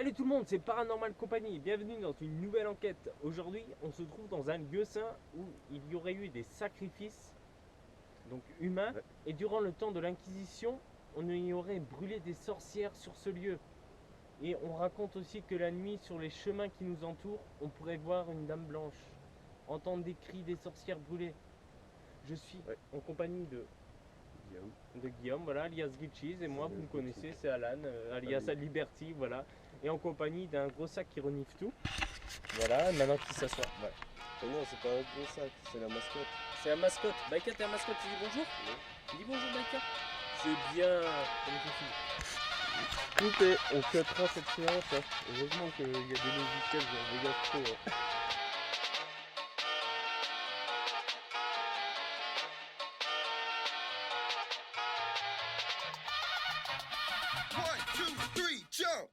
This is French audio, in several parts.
Salut tout le monde, c'est Paranormal Company, bienvenue dans une nouvelle enquête. Aujourd'hui, on se trouve dans un lieu saint où il y aurait eu des sacrifices, donc humains, Ouais. et durant le temps de l'Inquisition, on y aurait brûlé des sorcières sur ce lieu. Et on raconte aussi que la nuit, sur les chemins qui nous entourent, on pourrait voir une dame blanche, entendre des cris des sorcières brûlées. Je suis Ouais. en compagnie Guillaume. de Guillaume, voilà, alias Glitchies, et moi, Salut, vous me Glitchies. connaissez, c'est Alan, alias Salut. Liberty, voilà, et en compagnie d'un gros sac qui renifle tout. Voilà, maintenant qu'il s'assoit. Voilà. Oh non, c'est pas un gros sac, c'est la mascotte. C'est la mascotte. Baika, t'es la mascotte, tu dis bonjour? Oui. Tu dis bonjour, Baika? C'est bien. Comme tu fais. Coupé, on cuttera cette séance. Hein. Heureusement qu'il y a des logiciels, je regarde trop. Hein. One, two, three, jump!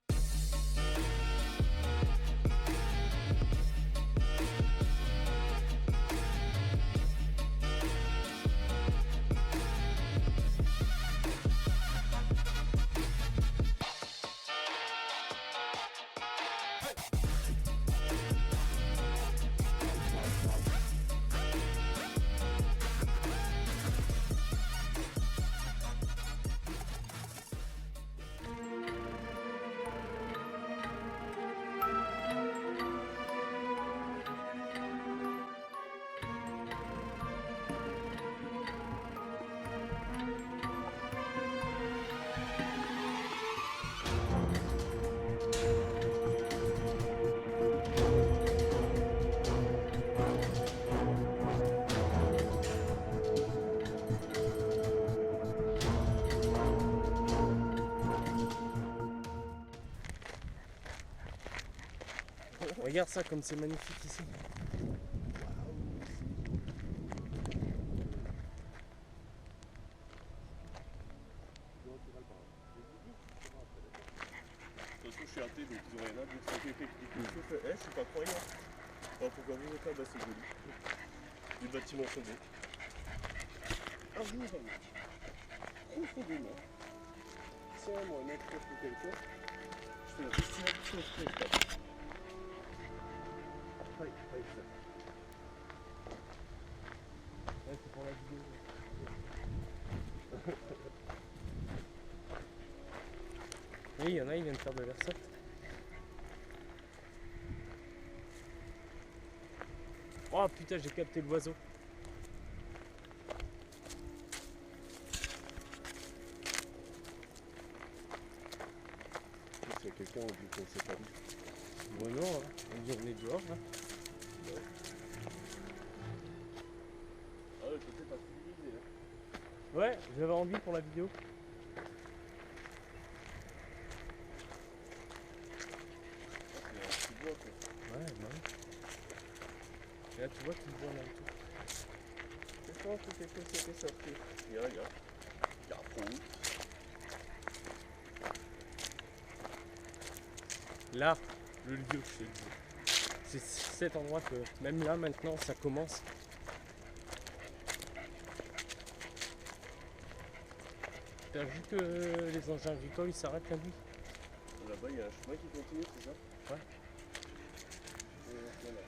Regarde ça, comme c'est magnifique ici. De toute façon, je suis athée, donc ils ont rien à dire. C'est quelqu'un qui dit que je fais, je suis pas croyant. Alors pourquoi vous êtes là? Bah c'est joli. Les bâtiments sont beaux. Un jour, profondément, sans moi un acteur ou quelqu'un, je fais la destination spectacle. Aïe, aïe, ça. Ouais, c'est pour la vidéo. Oui, il y en a, ils viennent faire de l'airsoft. Oh putain, j'ai capté l'oiseau. S'il y a quelqu'un, on dit qu'on s'est pas vu. Bon, non, hein. On dit on est dehors. Hein. Ah, le côté pas civilisé. Hein. Ouais, j'avais envie pour la vidéo. Ah, c'est un petit bois quoi. Ouais, bah oui. Et là, tu vois qu'il voit là et tout. Je pense que quelqu'un s'était sorti. Regarde. Il y a un trou. Là, le lieu, je te dis. C'est cet endroit que, même là, maintenant, ça commence. T'as vu que les engins agricoles, ils s'arrêtent la nuit? Là-bas, il y a un chemin qui continue, c'est ça? Ouais. Et voilà.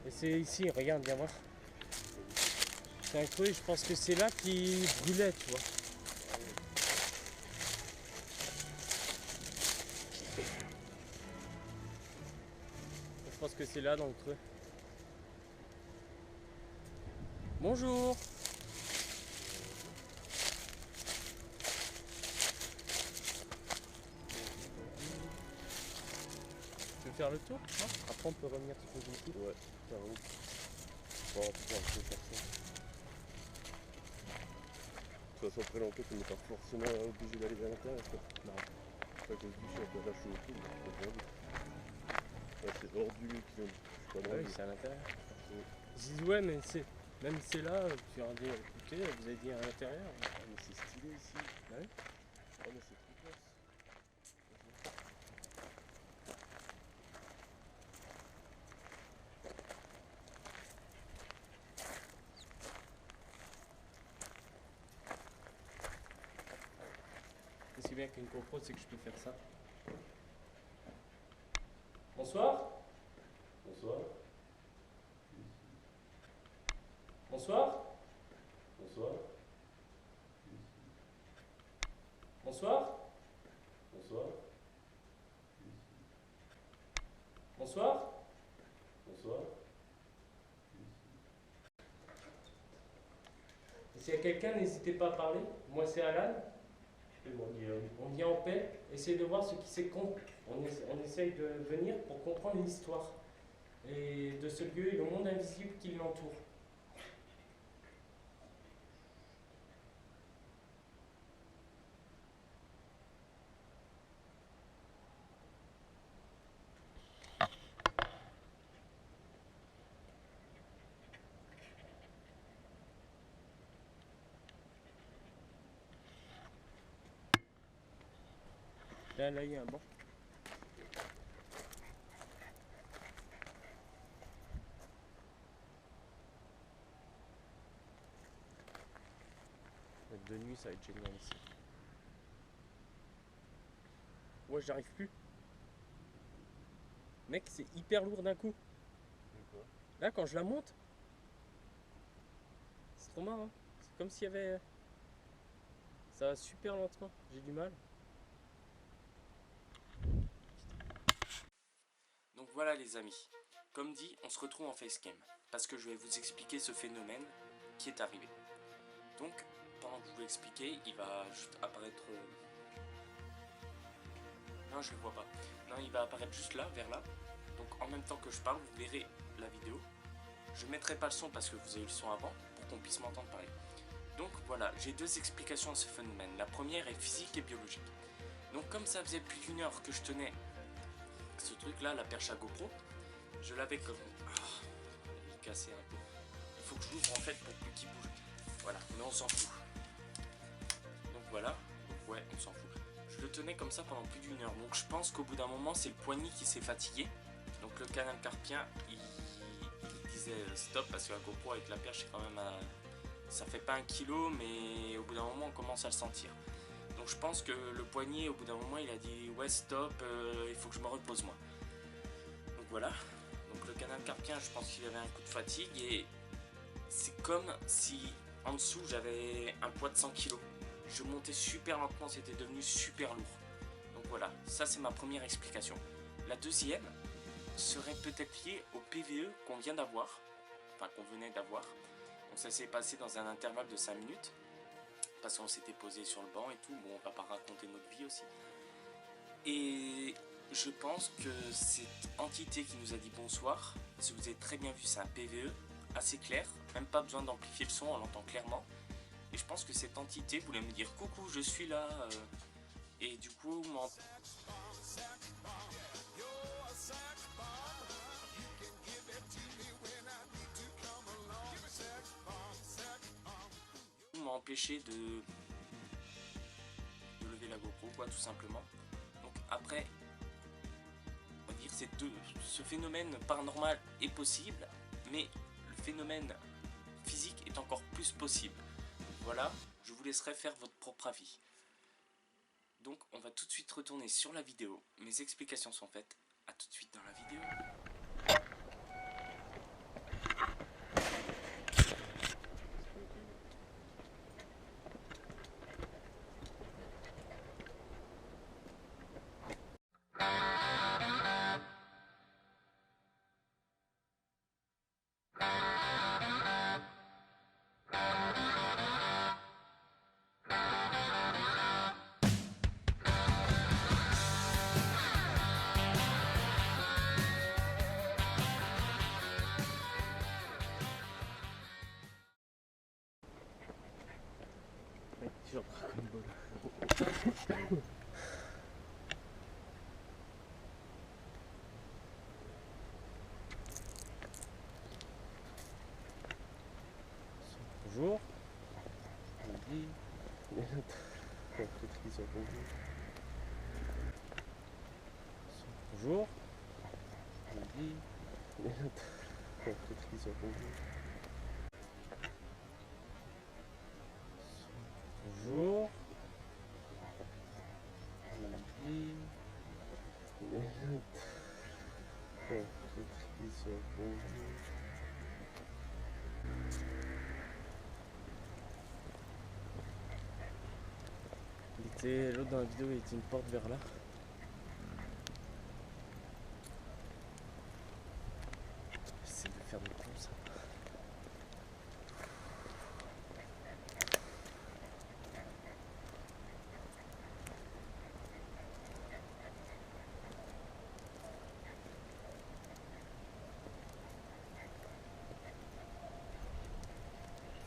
Et c'est ici, regarde, viens voir. C'est un creux, je pense que c'est là qui brûlait, tu vois. Je pense que c'est là, dans le creux. Bonjour. Tu veux faire le tour? Non. Après, on peut revenir se poser ici. Ouais, carrément. Bon, on va pouvoir faire ça. De toute façon, après l'enquête, on n'est pas forcément obligé d'aller à l'intérieur. Non. C'est pas que je dis, je suis un peu lâché au tout, mais je peux pas. Là, c'est hors du lieu qui vient. Je suis pas Ah dans oui, le c'est à l'intérieur. lieu. Ils disent ouais, mais c'est même c'est là, tu leur dis écoutez, vous avez dit à l'intérieur. Ah, mais c'est stylé ici. Bah oui. Ah, mais c'est trop classe. C'est si bien qu'une GoPro, c'est que je peux faire ça. Bonsoir. Bonsoir. Bonsoir. Bonsoir. Bonsoir. Bonsoir. Bonsoir. Bonsoir. Et s'il y a quelqu'un, n'hésitez pas à parler. Moi, c'est Alan. On vient en paix. Essayez de voir ce qui s'est compte. On essaye de venir pour comprendre l'histoire et de ce lieu et le monde invisible qui l'entoure. Là, il y a un banc. De nuit, ça va être génial ici. Ouais, j'arrive plus. Mec, c'est hyper lourd d'un coup. Là, quand je la monte, c'est trop marrant. C'est comme s'il y avait... Ça va super lentement. J'ai du mal. Donc voilà les amis. Comme dit, on se retrouve en facecam. Parce que je vais vous expliquer ce phénomène qui est arrivé. Donc, pendant que je vous l'expliquer, il va juste apparaître... Non, je le vois pas. Non, il va apparaître juste là, vers là. Donc en même temps que je parle, vous verrez la vidéo. Je ne mettrai pas le son parce que vous avez eu le son avant, pour qu'on puisse m'entendre parler. Donc voilà, j'ai deux explications à ce phénomène. La première est physique et biologique. Donc comme ça faisait plus d'1 heure que je tenais ce truc là, la perche à GoPro, je l'avais comme... il est cassé un peu. Il faut que je l'ouvre en fait pour plus qu'il bouge. Voilà, mais on s'en fout. Donc voilà, donc ouais, on s'en fout. Je le tenais comme ça pendant plus d'1 heure. Donc je pense qu'au bout d'un moment, c'est le poignet qui s'est fatigué. Donc le canal carpien, il disait stop parce que la GoPro avec la perche, c'est quand même... ça fait pas 1 kilo, mais au bout d'un moment, on commence à le sentir. Donc je pense que le poignet, au bout d'un moment, il a dit ouais stop, il faut que je me repose moi. Donc voilà. Donc le canal carpien, je pense qu'il avait un coup de fatigue et c'est comme si en dessous j'avais un poids de 100 kg. Je montais super lentement, c'était devenu super lourd. Donc voilà, ça c'est ma première explication. La deuxième serait peut-être liée au PVE qu'on vient d'avoir, enfin qu'on venait d'avoir. Donc ça s'est passé dans un intervalle de 5 minutes. Parce qu'on s'était posé sur le banc et tout. Bon, on va pas raconter notre vie aussi. Et je pense que cette entité qui nous a dit bonsoir, si vous avez très bien vu, c'est un PVE assez clair. Même pas besoin d'amplifier le son, on l'entend clairement. Et je pense que cette entité voulait me dire coucou, je suis là. Et du coup, m'a empêché de lever la GoPro, quoi, tout simplement. Donc après, on va dire ce phénomène paranormal est possible, mais le phénomène physique est encore plus possible. Voilà, je vous laisserai faire votre propre avis. Donc on va tout de suite retourner sur la vidéo. Mes explications sont faites. À tout de suite dans la vidéo. Bonjour. Bonjour. Bonjour. Bon, ils sont bons. L'autre dans la vidéo, il était une porte vers là. J'essaie de faire des plans ça.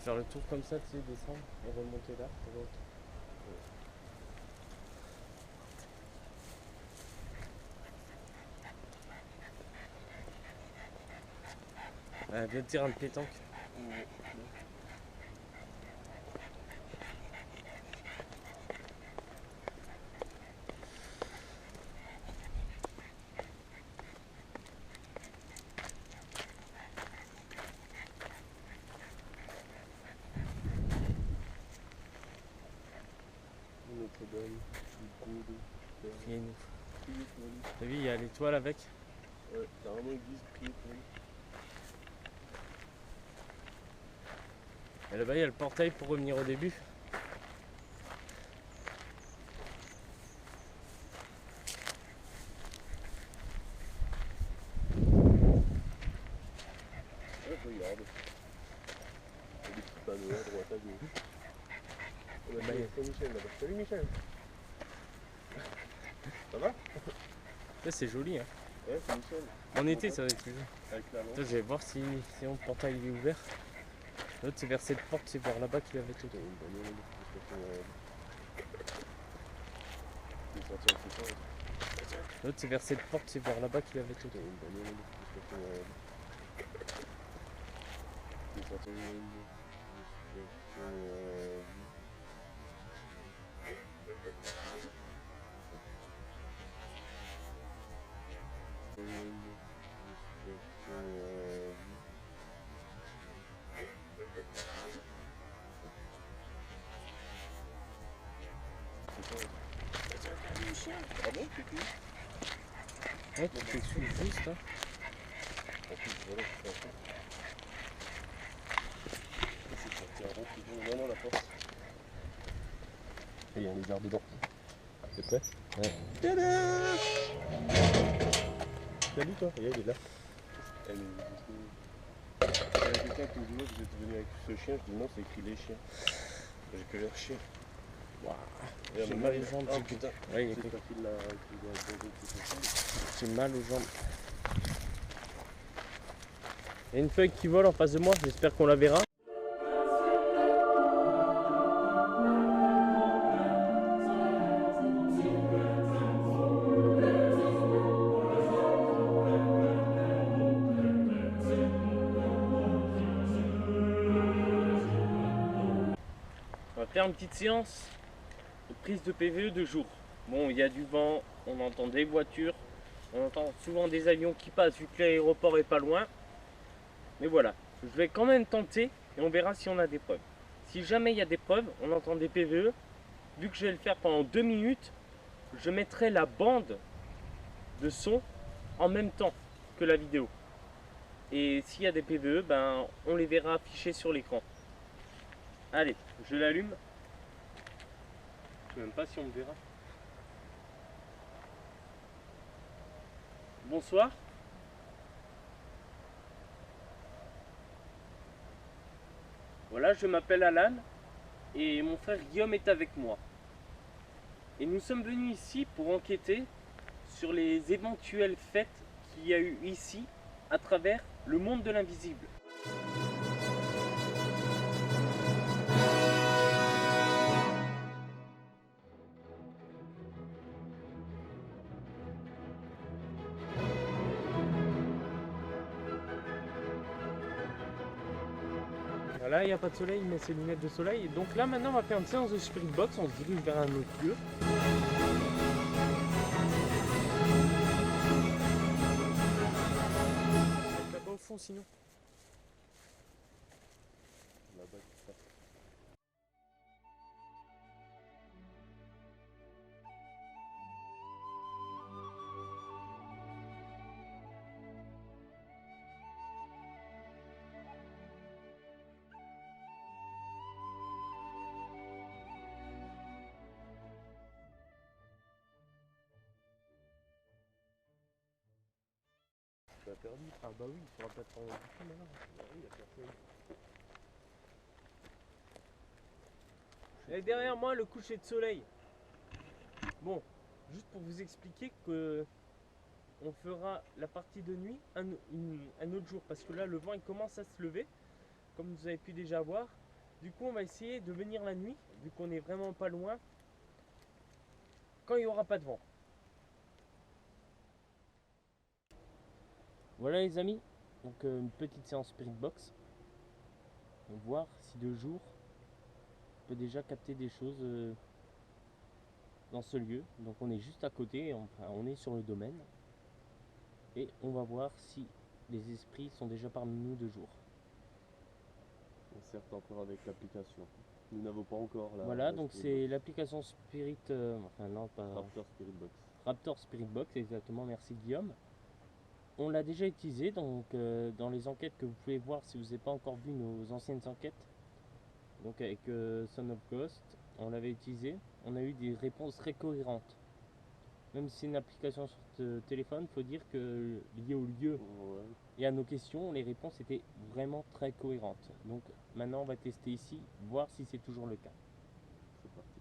Faire le tour comme ça, tu sais, descendre et remonter là. Viens te dire un pétanque. Notre-Dame, du Gaulle, T'as vu, il y a l'étoile avec. ouais, carrément église, prier pour lui. Et là-bas, il y a le portail pour revenir au début. Ouais, regarde. Il y a des petits panneaux à droite, à gauche. On a Saint-Michel là-bas. Salut Michel. Ça va? Là, c'est joli. Hein. Ouais, c'est Michel. En été, ça va être joli. Avec la lampe. Attends, je vais voir si le portail il est ouvert. L'autre, c'est vers cette porte, c'est vers là-bas qu'il avait tout. Il est sorti en ce temps. L'autre, c'est vers cette porte, c'est vers là-bas qu'il avait tout. Il est sorti Ah bon, c'est tout? Ouais, tu te suis juste. Hein. En plus, voilà, c'est ça. C'est sorti un rond qui vient vraiment la porte. Et il y a un lézard dedans. T'es prêt? Ouais. Tada! Salut toi, regarde, il est là. Eh, mais il y a quelqu'un qui me dit, ouais, vous êtes venu avec ce chien. Je dis non, c'est écrit les chiens. J'ai que leur chien. Waouh. J'ai J'ai mal aux jambes. Ah putain. Ouais, il y a C'est quelque- toi qui l'a abandonné, c'est ça. J'ai mal aux jambes. Il y a une feuille qui vole en face de moi, j'espère qu'on la verra. On va faire une petite séance de prise de PVE de jour. Bon, il y a du vent, on entend des voitures, on entend souvent des avions qui passent vu que l'aéroport est pas loin. Mais voilà, je vais quand même tenter et on verra si on a des preuves. Si jamais il y a des preuves, on entend des PVE, vu que je vais le faire pendant 2 minutes, je mettrai la bande de son en même temps que la vidéo. Et s'il y a des PVE, ben, on les verra affichés sur l'écran. Allez, je l'allume. Je sais même pas si on me verra. Bonsoir. Voilà, je m'appelle Alan et mon frère Guillaume est avec moi. Et nous sommes venus ici pour enquêter sur les éventuels faits qu'il y a eu ici à travers le monde de l'invisible. Voilà, il n'y a pas de soleil, il met ses lunettes de soleil. Donc là, maintenant, on va faire une séance de spirit box. On se dirige vers un autre lieu. Là-bas au fond, sinon. Là-bas, tout ça. perdu. Ah bah oui, sur la plateforme du film, alors. Ah oui, il y a personne. Et derrière moi, le coucher de soleil. Bon, juste pour vous expliquer que on fera la partie de nuit un autre jour, parce que là, le vent il commence à se lever, comme vous avez pu déjà voir. Du coup, on va essayer de venir la nuit, vu qu'on est vraiment pas loin, quand il n'y aura pas de vent. Voilà les amis, donc une petite séance Spirit Box. On va voir si de jour on peut déjà capter des choses dans ce lieu. Donc on est juste à côté, enfin on est sur le domaine. Et on va voir si les esprits sont déjà parmi nous de jour. On certes encore avec l'application. Nous n'avons pas encore la. Voilà, la donc Spirit c'est Box. l'application Spirit, enfin non pas Raptor Spirit Box. Raptor Spirit Box, exactement, merci Guillaume. On l'a déjà utilisé, donc dans les enquêtes que vous pouvez voir si vous n'avez pas encore vu nos anciennes enquêtes, donc avec Son of Ghost, on l'avait utilisé, on a eu des réponses très cohérentes. Même si c'est une application sur téléphone, il faut dire que lié au lieu Ouais. et à nos questions, les réponses étaient vraiment très cohérentes. Donc maintenant on va tester ici, voir si c'est toujours le cas. C'est parti.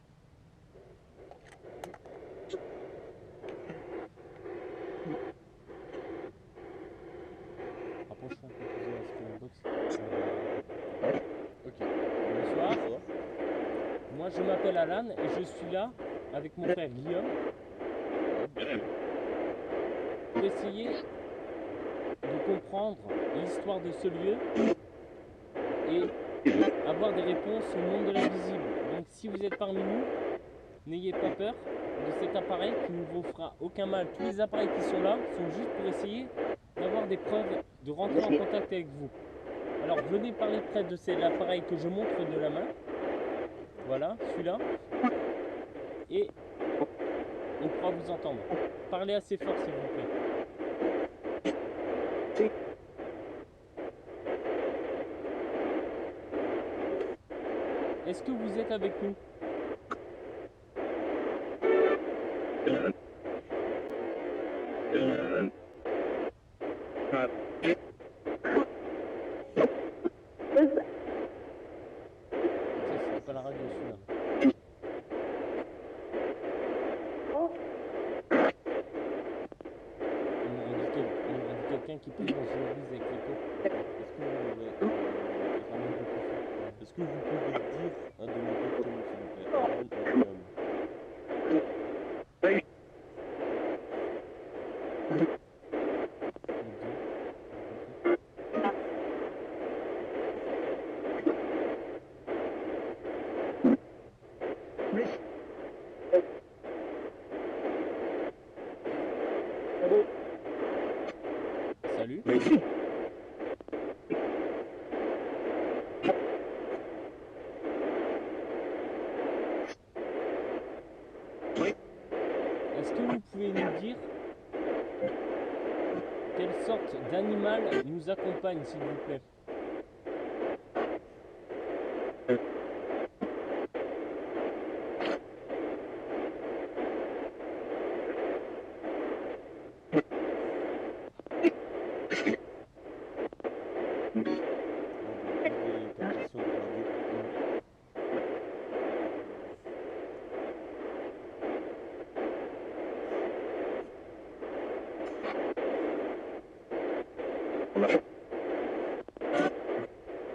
Rapproche-toi un peu plus de la Spirit Box. Ok. Bonsoir. Bonsoir. Moi je m'appelle Alan et je suis là avec mon frère Guillaume pour essayer de comprendre l'histoire de ce lieu et avoir des réponses au monde de l'invisible. Donc si vous êtes parmi nous, n'ayez pas peur de cet appareil qui ne vous fera aucun mal. Tous les appareils qui sont là sont juste pour essayer d'avoir des preuves, de rentrer en contact avec vous. Alors venez parler près de l'appareil que je montre de la main. Voilà, celui-là. Et on pourra vous entendre. Parlez assez fort s'il vous plaît. Est-ce que vous êtes avec nous? Ça, c'est pas la radio celui-là. On aurait dit quelqu'un qui prie dans une église avec l'écho. Est-ce que vous pouvez dire un de nos deux prénoms, s'il vous plaît, Alan ou Guillaume? Salut. Est-ce que vous pouvez nous dire quelle sorte d'animal nous accompagne, s'il vous plaît? Des captations de radio.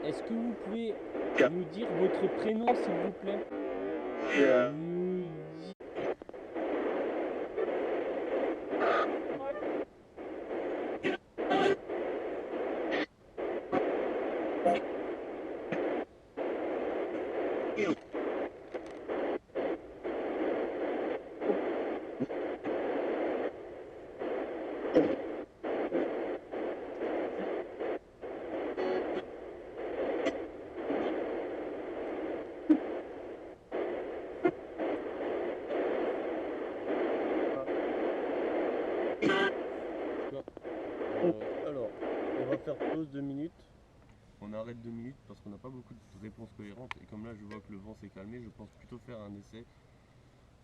Est-ce que vous pouvez nous dire votre prénom, s'il vous plaît? Nous di- Alors, on va faire pause 2 minutes. On arrête 2 minutes parce qu'on n'a pas beaucoup de réponses cohérentes. Et comme là, je vois que le vent s'est calmé, je pense plutôt faire un essai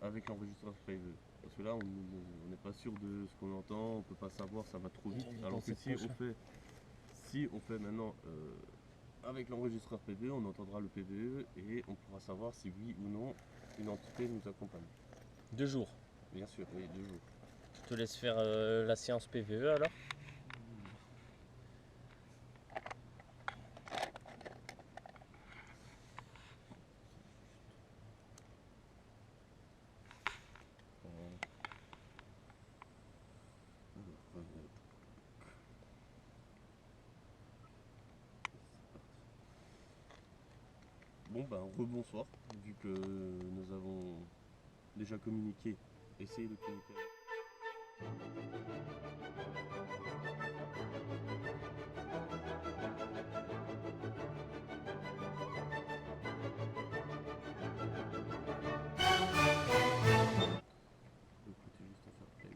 avec l'enregistreur PVE. Parce que là, on n'est pas sûr de ce qu'on entend, on peut pas savoir, ça va trop vite. On est Alors dans que cette poche, si on fait maintenant avec l'enregistreur PVE, on entendra le PVE et on pourra savoir si oui ou non une entité nous accompagne. 2 jours. Bien sûr, oui, 2 jours. Je te laisse faire la séance PVE alors. Bon ben rebonsoir, vu que nous avons déjà communiqué, essayé de communiquer. Écoutez juste à faire play.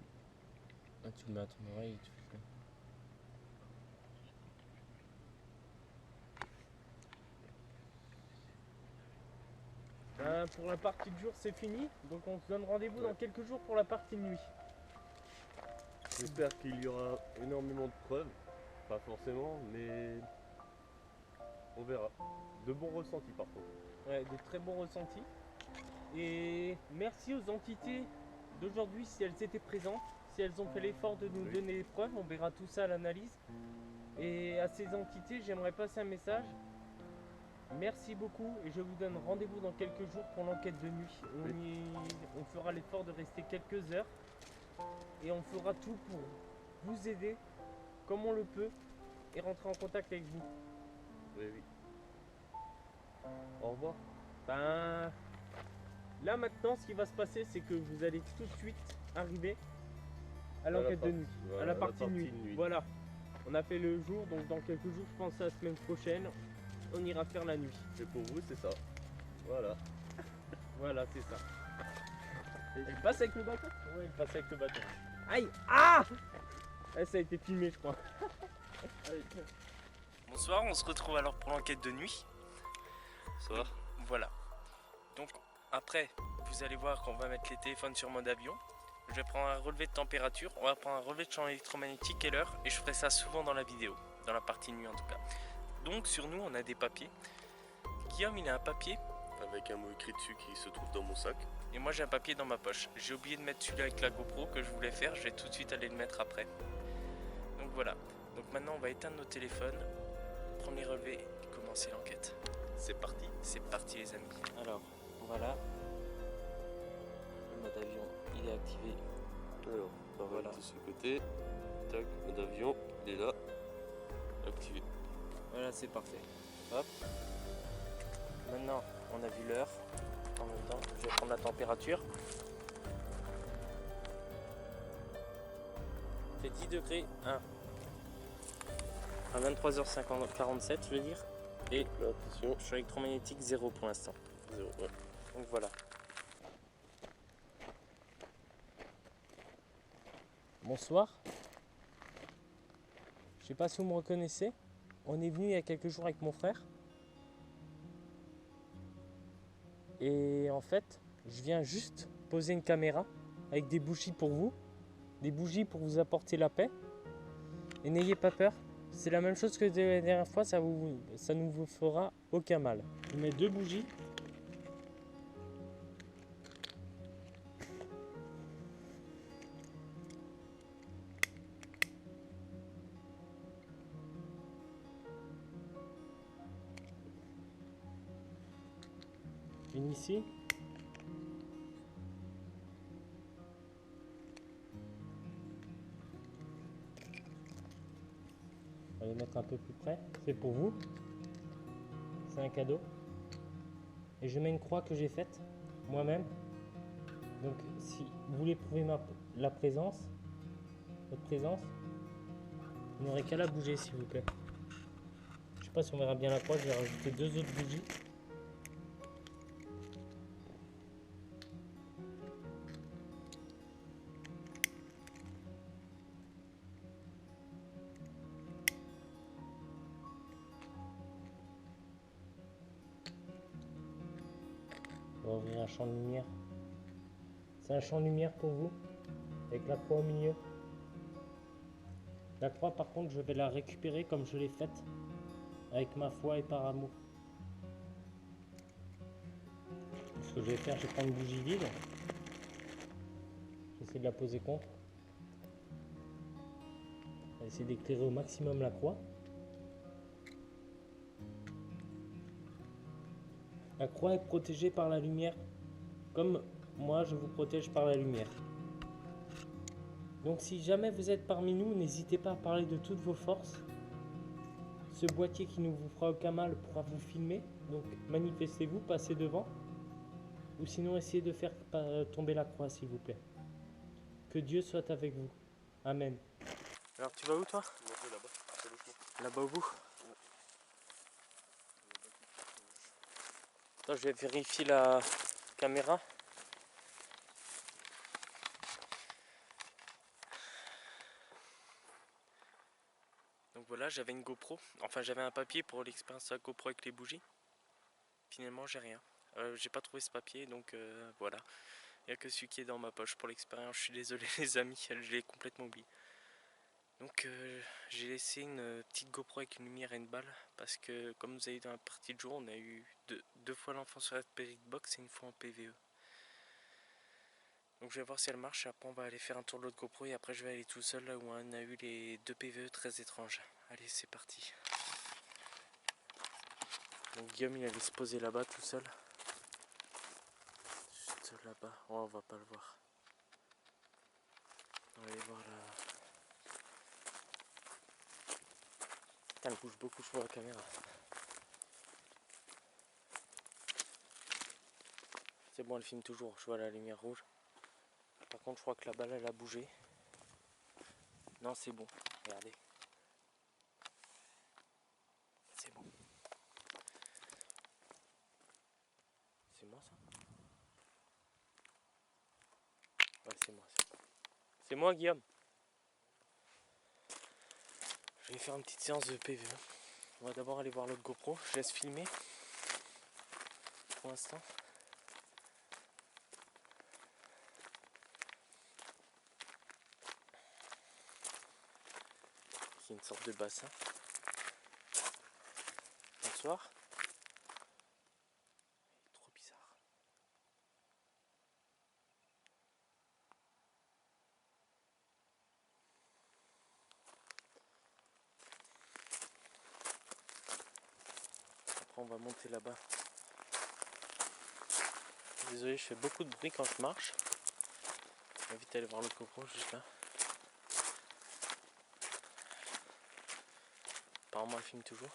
Ah, tu le mets à ton oreille et tu fais. Pour la partie de jour c'est fini, donc on se donne rendez-vous dans quelques jours pour la partie de nuit. J'espère qu'il y aura énormément de preuves, pas forcément, mais on verra. De bons ressentis par contre. Ouais, de très bons ressentis. Et merci aux entités d'aujourd'hui si elles étaient présentes, si elles ont fait l'effort de nous Oui. donner les preuves, on verra tout ça à l'analyse. Et à ces entités, j'aimerais passer un message. Merci beaucoup et je vous donne rendez-vous dans quelques jours pour l'enquête de nuit. On fera l'effort de rester quelques heures et on fera tout pour vous aider comme on le peut et rentrer en contact avec vous. Oui, oui. Au revoir. Ben, là maintenant, ce qui va se passer, c'est que vous allez tout de suite arriver à l'enquête de nuit, voilà, à la la partie de partie nuit. de nuit. Voilà, on a fait le jour, donc dans quelques jours, je pense à la semaine prochaine, on ira faire la nuit. Et pour vous, c'est ça. Voilà. Voilà, c'est ça. Il passe avec le bâton? Ouais, il passe avec le bâton. Aïe! Ah! Ça a été filmé, je crois. Bonsoir, on se retrouve alors pour l'enquête de nuit. Bonsoir. Voilà. Donc après, vous allez voir qu'on va mettre les téléphones sur mode avion. Je vais prendre un relevé de température, on va prendre un relevé de champ électromagnétique et l'heure, et je ferai ça souvent dans la vidéo, dans la partie nuit en tout cas. Donc sur nous, on a des papiers. Guillaume, il a un papier, Avec un mot écrit dessus qui se trouve dans mon sac. et moi j'ai un papier dans ma poche. J'ai oublié de mettre celui avec la GoPro que je voulais faire, je vais tout de suite aller le mettre après. Donc voilà. Donc maintenant, on va éteindre nos téléphones, prendre les relevés et commencer l'enquête. C'est parti. C'est parti les amis. Alors, voilà. Le mode avion, il est activé. Alors, on va Voilà. de ce côté. Tac, mode avion, il est là. Activé. Voilà, c'est parfait. Hop. Maintenant, on a vu l'heure. En même temps, je vais prendre la température. Il fait 10 degrés 1. À 23h47, je veux dire. Et Là, attention. champ électromagnétique 0 pour l'instant. 0, ouais. Donc voilà. Bonsoir. Je sais pas si vous me reconnaissez. On est venu il y a quelques jours avec mon frère. Et en fait, je viens juste poser une caméra avec des bougies pour vous. Des bougies pour vous apporter la paix. Et n'ayez pas peur. C'est la même chose que la dernière fois, ça ne vous fera aucun mal. Je mets 2 bougies. Une ici. On va les mettre un peu plus près. C'est pour vous. C'est un cadeau. Et je mets une croix que j'ai faite moi-même. Donc si vous voulez prouver la présence, votre présence, vous n'aurez qu'à la bouger s'il vous plaît. Je sais pas si on verra bien la croix, je vais rajouter 2 autres bougies. On va ouvrir un champ de lumière. C'est un champ de lumière pour vous, avec la croix au milieu. La croix, par contre, je vais la récupérer comme je l'ai faite, avec ma foi et par amour. Ce que je vais faire, je vais prendre une bougie vide. J'essaie de la poser contre. On va essayer d'éclairer au maximum la croix. La croix est protégée par la lumière, comme moi je vous protège par la lumière. Donc si jamais vous êtes parmi nous, n'hésitez pas à parler de toutes vos forces. Ce boîtier qui ne vous fera aucun mal pourra vous filmer, donc manifestez-vous, passez devant. Ou sinon essayez de faire tomber la croix s'il vous plaît. Que Dieu soit avec vous. Amen. Alors tu vas où toi? Moi je vais là-bas, c'est le chemin. Là-bas au bout. Attends, je vais vérifier la caméra. Donc voilà, j'avais une GoPro. Enfin, j'avais un papier pour l'expérience à GoPro avec les bougies. Finalement, j'ai rien. J'ai pas trouvé ce papier, donc voilà. Il n'y a que celui qui est dans ma poche pour l'expérience. Je suis désolé les amis, je l'ai complètement oublié. Donc j'ai laissé une petite GoPro avec une lumière et une balle. Parce que comme vous avez vu dans la partie de jour, on a eu deux fois l'enfant sur la Spirit Box et une fois en PVE. Donc je vais voir si elle marche, après on va aller faire un tour de l'autre GoPro et après je vais aller tout seul là où on a eu les 2 PVE très étranges. Allez, c'est parti. Donc Guillaume il allait se poser là-bas tout seul. Juste là-bas, oh, on va pas le voir. On va aller voir là. Putain, elle bouge beaucoup sur la caméra. C'est bon, elle filme toujours, je vois la lumière rouge. Par contre je crois que la balle elle a bougé. Non c'est bon, regardez. C'est bon. C'est moi ça? Ouais c'est moi. C'est moi Guillaume. Je vais faire une petite séance de PVE. On va d'abord aller voir l'autre GoPro. Je laisse filmer. Pour l'instant. C'est une sorte de bassin. Bonsoir. Trop bizarre. Après on va monter là-bas. Désolé, je fais beaucoup de bruit quand je marche. Je vais vite aller voir l'autre GoPro juste là. Apparemment elle filme toujours.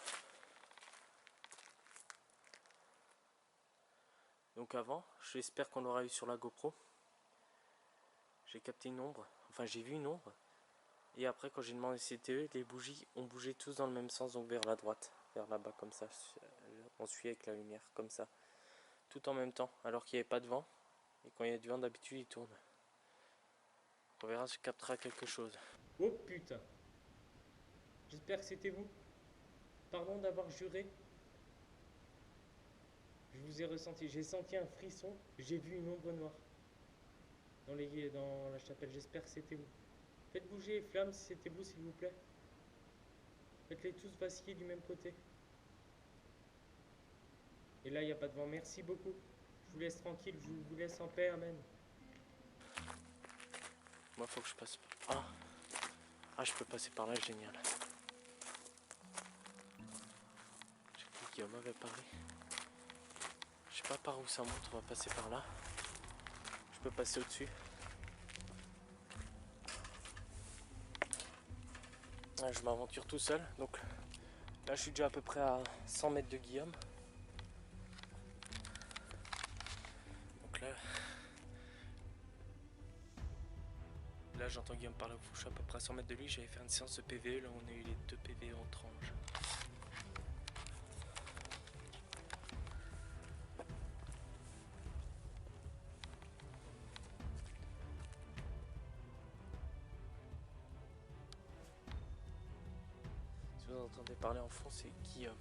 Donc avant, j'espère qu'on l'aura eu sur la GoPro. J'ai capté une ombre, enfin j'ai vu une ombre. Et après quand j'ai demandé si c'était eux, les bougies ont bougé tous dans le même sens, donc vers la droite, vers là-bas comme ça. On suit avec la lumière comme ça. Tout en même temps, alors qu'il n'y avait pas de vent. Et quand il y a du vent d'habitude il tourne. On verra si je captera quelque chose. Oh putain. J'espère que c'était vous. Pardon d'avoir juré. Je vous ai ressenti. J'ai senti un frisson. J'ai vu une ombre noire. Dans la chapelle. J'espère que c'était vous. Faites bouger les flammes si c'était vous s'il vous plaît. Faites-les tous vaciller du même côté. Et là il n'y a pas de vent. Merci beaucoup. Je vous laisse tranquille. Je vous laisse en paix. Amen. Moi faut que je passe. Ah je peux passer par là. Génial. J'ai cru que Guillaume avait parlé. Je sais pas par où ça monte. On va passer par là. Je peux passer au-dessus. Je m'aventure tout seul, donc là je suis déjà à peu près à 100 mètres de Guillaume. Donc là j'entends Guillaume parler, je suis à peu près à 100 mètres de lui, j'avais fait une séance de PVE, là on a eu les 2 PVE en tranche. Si vous entendez parler en fond, c'est Guillaume.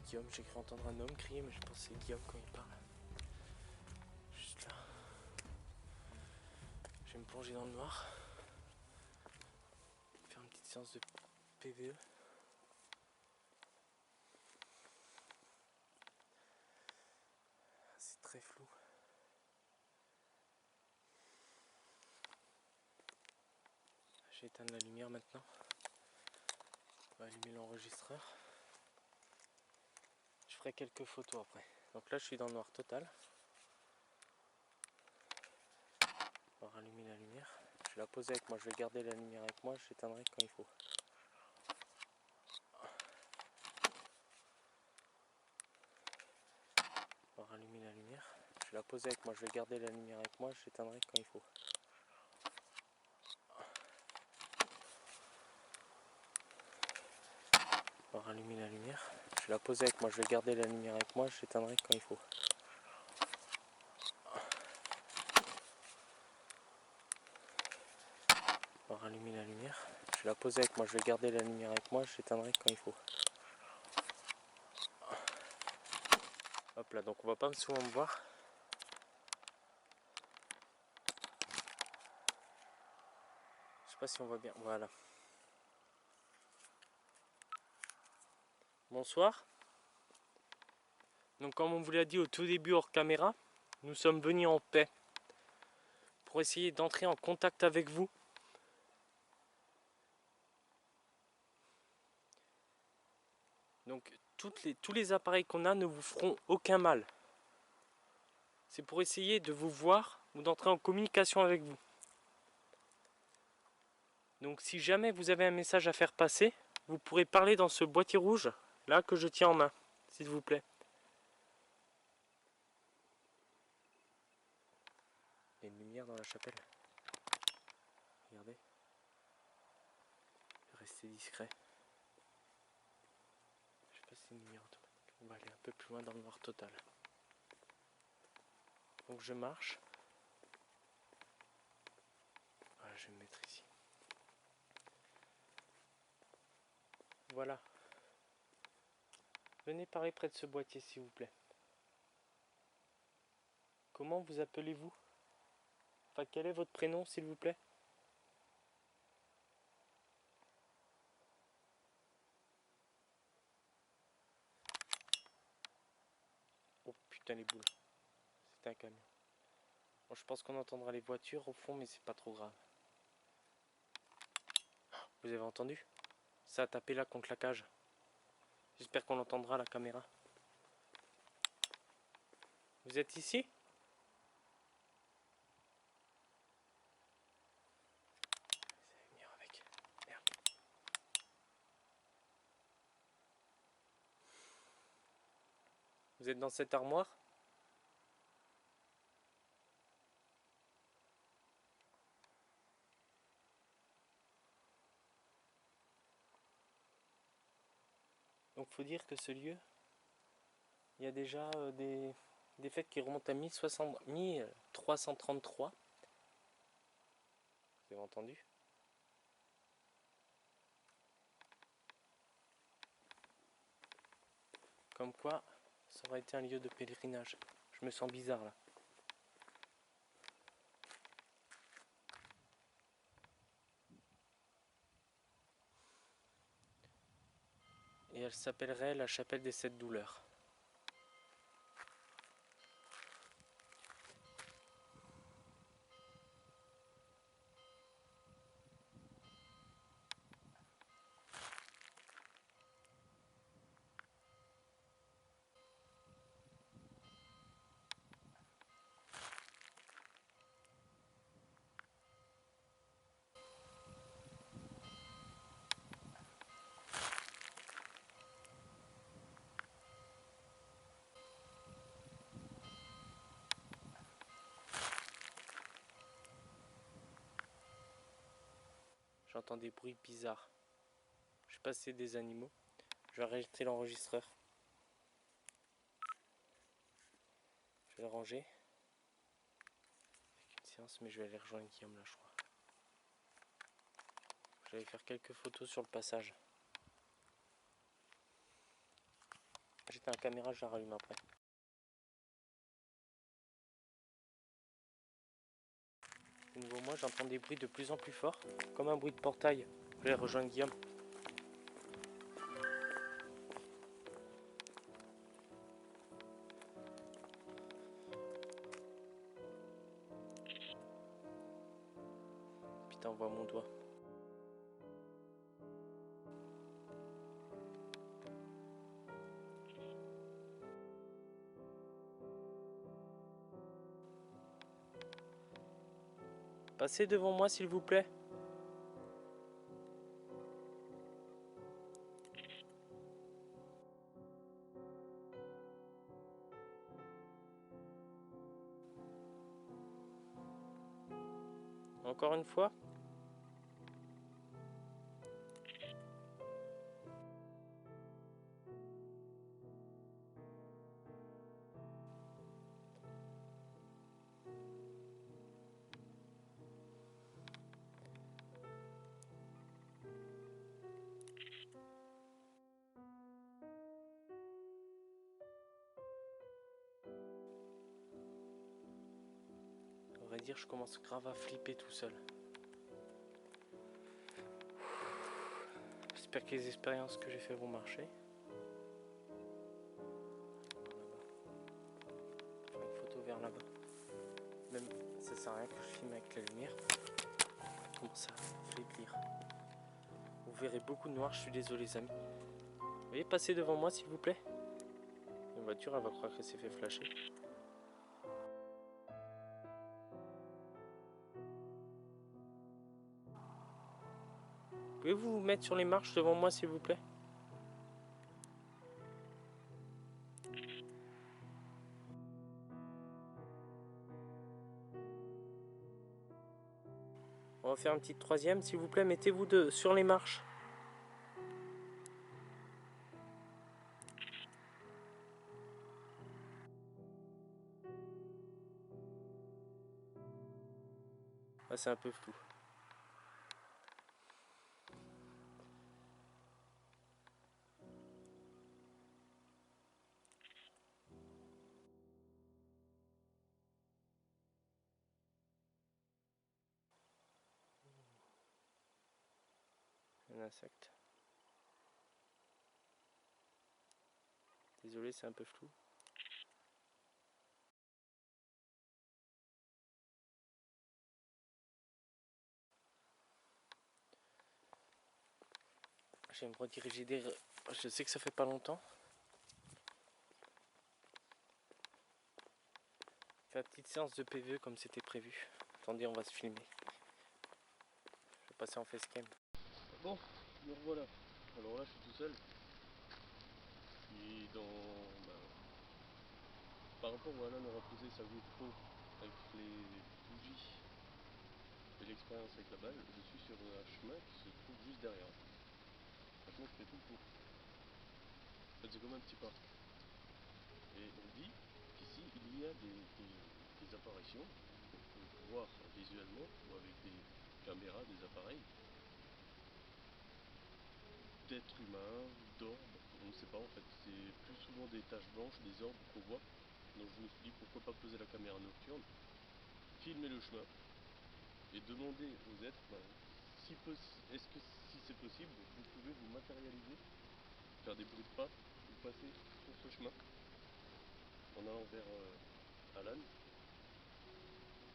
Guillaume, j'ai cru entendre un homme crier, mais je pense que c'est Guillaume quand il parle. Juste là. Je vais me plonger dans le noir. Faire une petite séance de PVE. C'est très flou. Je vais éteindre la lumière maintenant. On va allumer l'enregistreur. Je ferai quelques photos après. Donc là je suis dans le noir total. On va rallumer la lumière. Je vais la poser avec moi, je vais garder la lumière avec moi, je l'éteindrai quand il faut. On va rallumer la lumière. Je vais la poser avec moi, je vais garder la lumière avec moi, je l'éteindrai quand il faut. On va rallumer la lumière. Je vais la poser avec moi, je vais garder la lumière avec moi, je l'éteindrai quand il faut. On va rallumer la lumière. Je vais la poser avec moi, je vais garder la lumière avec moi, je l'éteindrai quand il faut. Hop là, donc on va pas souvent me voir. Je sais pas si on voit bien. Voilà. Bonsoir. Donc comme on vous l'a dit au tout début hors caméra, nous sommes venus en paix pour essayer d'entrer en contact avec vous. Donc tous les appareils qu'on a ne vous feront aucun mal. C'est pour essayer de vous voir ou d'entrer en communication avec vous. Donc si jamais vous avez un message à faire passer, vous pourrez parler dans ce boîtier rouge là que je tiens en main, s'il vous plaît. Il y a une lumière dans la chapelle. Regardez. Restez discret. Je sais pas si c'est une lumière automatique. On va aller un peu plus loin dans le noir total. Donc je marche. Voilà, je vais me mettre ici. Voilà. Venez parler près de ce boîtier s'il vous plaît. Comment vous appelez-vous? Enfin, quel est votre prénom s'il vous plaît? Oh putain les boules. C'est un camion. Bon, je pense qu'on entendra les voitures au fond mais c'est pas trop grave. Vous avez entendu? Ça a tapé là contre la cage. J'espère qu'on l'entendra à la caméra. Vous êtes ici? Ça va venir avec. Merde. Vous êtes dans cette armoire? Donc faut dire que ce lieu, il y a déjà des fêtes qui remontent à 1333. Vous avez entendu? Comme quoi, ça aurait été un lieu de pèlerinage. Je me sens bizarre là. Et elle s'appellerait la chapelle des 7 douleurs. J'entends des bruits bizarres. Je sais pas si c'est des animaux. Je vais arrêter l'enregistreur. Je vais le ranger. Avec une séance, mais je vais aller rejoindre Guillaume là, je crois. Je vais faire quelques photos sur le passage. J'éteins la caméra, je la rallume après. De nouveau moi j'entends des bruits de plus en plus forts, comme un bruit de portail. Je vais rejoindre Guillaume. Putain, on voit mon doigt. Passez devant moi s'il vous plaît. Encore une fois. On va dire je commence grave à flipper tout seul. J'espère que les expériences que j'ai fait vont marcher. Faire une photo vers là-bas. Même ça sert à rien que je filme avec la lumière. Comment ça faiblir. Vous verrez beaucoup de noir, je suis désolé les amis. Vous voyez passer devant moi s'il vous plaît. Une voiture elle va croire qu'elle s'est fait flasher. Pouvez-vous vous mettre sur les marches devant moi s'il vous plaît? On va faire une petite troisième s'il vous plaît, mettez-vous sur les marches. Ah, c'est un peu flou. Un insecte. Désolé, c'est un peu flou. Je vais me rediriger des... Je sais que ça fait pas longtemps. Faire une petite séance de PVE comme c'était prévu. Attendez, on va se filmer. Je vais passer en facecam. Bon, me revoilà. Alors là, je suis tout seul. Et par rapport où Alan aura posé sa GoPro avec les bougies et l'expérience avec la balle, je suis sur un chemin qui se trouve juste derrière. Franchement, je fais tout le tour. En fait, c'est comme un petit parc. Et on dit qu'ici, il y a des apparitions qu'on peut voir visuellement ou avec des caméras, des appareils, d'êtres humains, d'orbes, on ne sait pas en fait, c'est plus souvent des taches blanches, des orbes qu'on voit. Donc je me suis dit pourquoi pas poser la caméra nocturne, filmer le chemin et demander aux êtres est-ce que si c'est possible, vous pouvez vous matérialiser, faire des bruits de pas, vous passer sur ce chemin en allant vers Alan,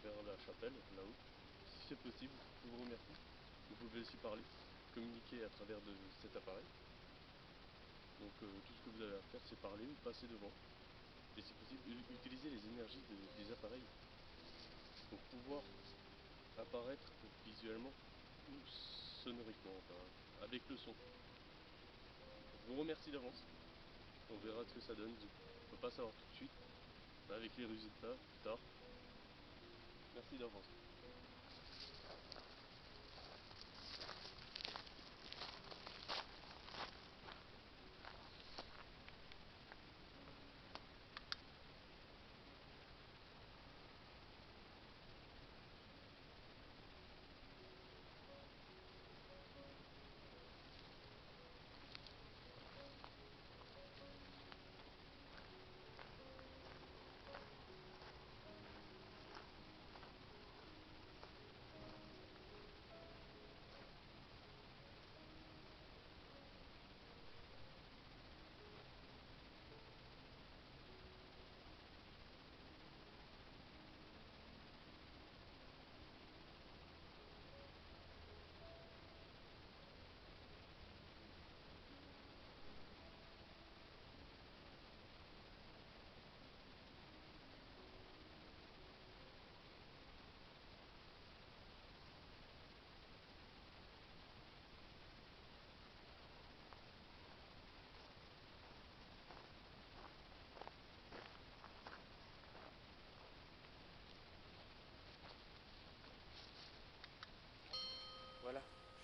vers la chapelle là-haut. Si c'est possible, je vous remercie. Vous pouvez aussi parler, communiquer à travers de cet appareil. Donc tout ce que vous avez à faire, c'est parler ou passer devant. Et si possible, utiliser les énergies des appareils pour pouvoir apparaître visuellement ou sonoriquement, enfin, avec le son. Je vous remercie d'avance. On verra ce que ça donne. On ne peut pas savoir tout de suite. Avec les résultats plus tard. Merci d'avance.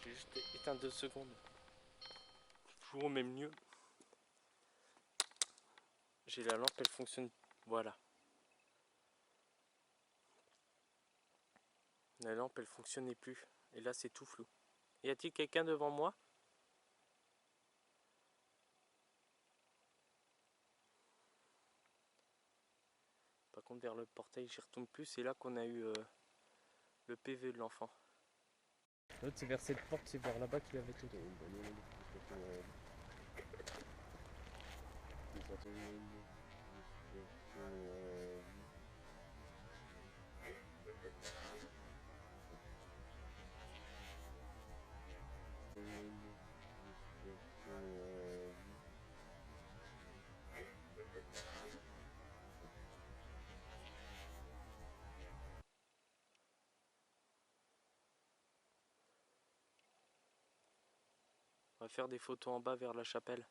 J'ai juste éteint 2 secondes. Toujours au même lieu. J'ai la lampe, elle fonctionne. Voilà. La lampe, elle fonctionnait plus. Et là, c'est tout flou. Y a-t-il quelqu'un devant moi? Par contre, vers le portail, j'y retourne plus. C'est là qu'on a eu le PV de l'enfant. L'autre, c'est vers cette porte, c'est vers là-bas qu'il avait tout. On va faire des photos en bas vers la chapelle.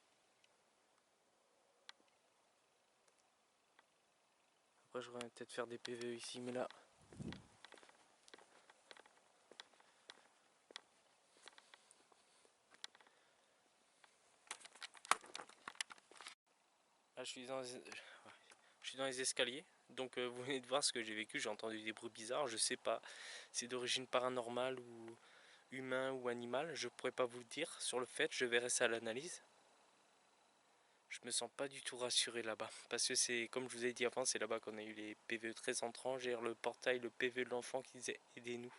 Après, je voudrais peut-être faire des PVE ici, mais là... Là, je suis dans les escaliers. Donc, vous venez de voir ce que j'ai vécu. J'ai entendu des bruits bizarres. Je sais pas. C'est d'origine paranormale ou humain ou animal. Je pourrais pas vous le dire. Sur le fait, je verrai ça à l'analyse. Je me sens pas du tout rassuré là-bas. Parce que c'est, comme je vous ai dit avant, c'est là-bas qu'on a eu les PVE très entrants. J'ai le portail, le PVE de l'enfant qui disait aidez-nous.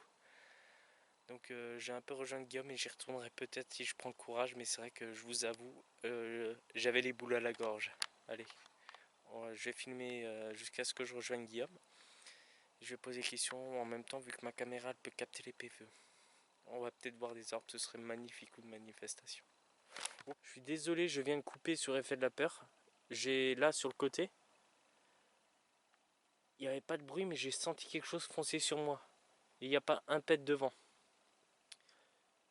Donc j'ai un peu rejoint Guillaume et j'y retournerai peut-être si je prends le courage. Mais c'est vrai que je vous avoue, j'avais les boules à la gorge. Allez, je vais filmer jusqu'à ce que je rejoigne Guillaume. Je vais poser des questions en même temps vu que ma caméra elle peut capter les PVE. On va peut-être voir des orbes, ce serait magnifique ou une manifestation. Je suis désolé, je viens de couper sur effet de la peur. J'ai là sur le côté, il n'y avait pas de bruit mais j'ai senti quelque chose foncer sur moi. Et il n'y a pas un pet devant.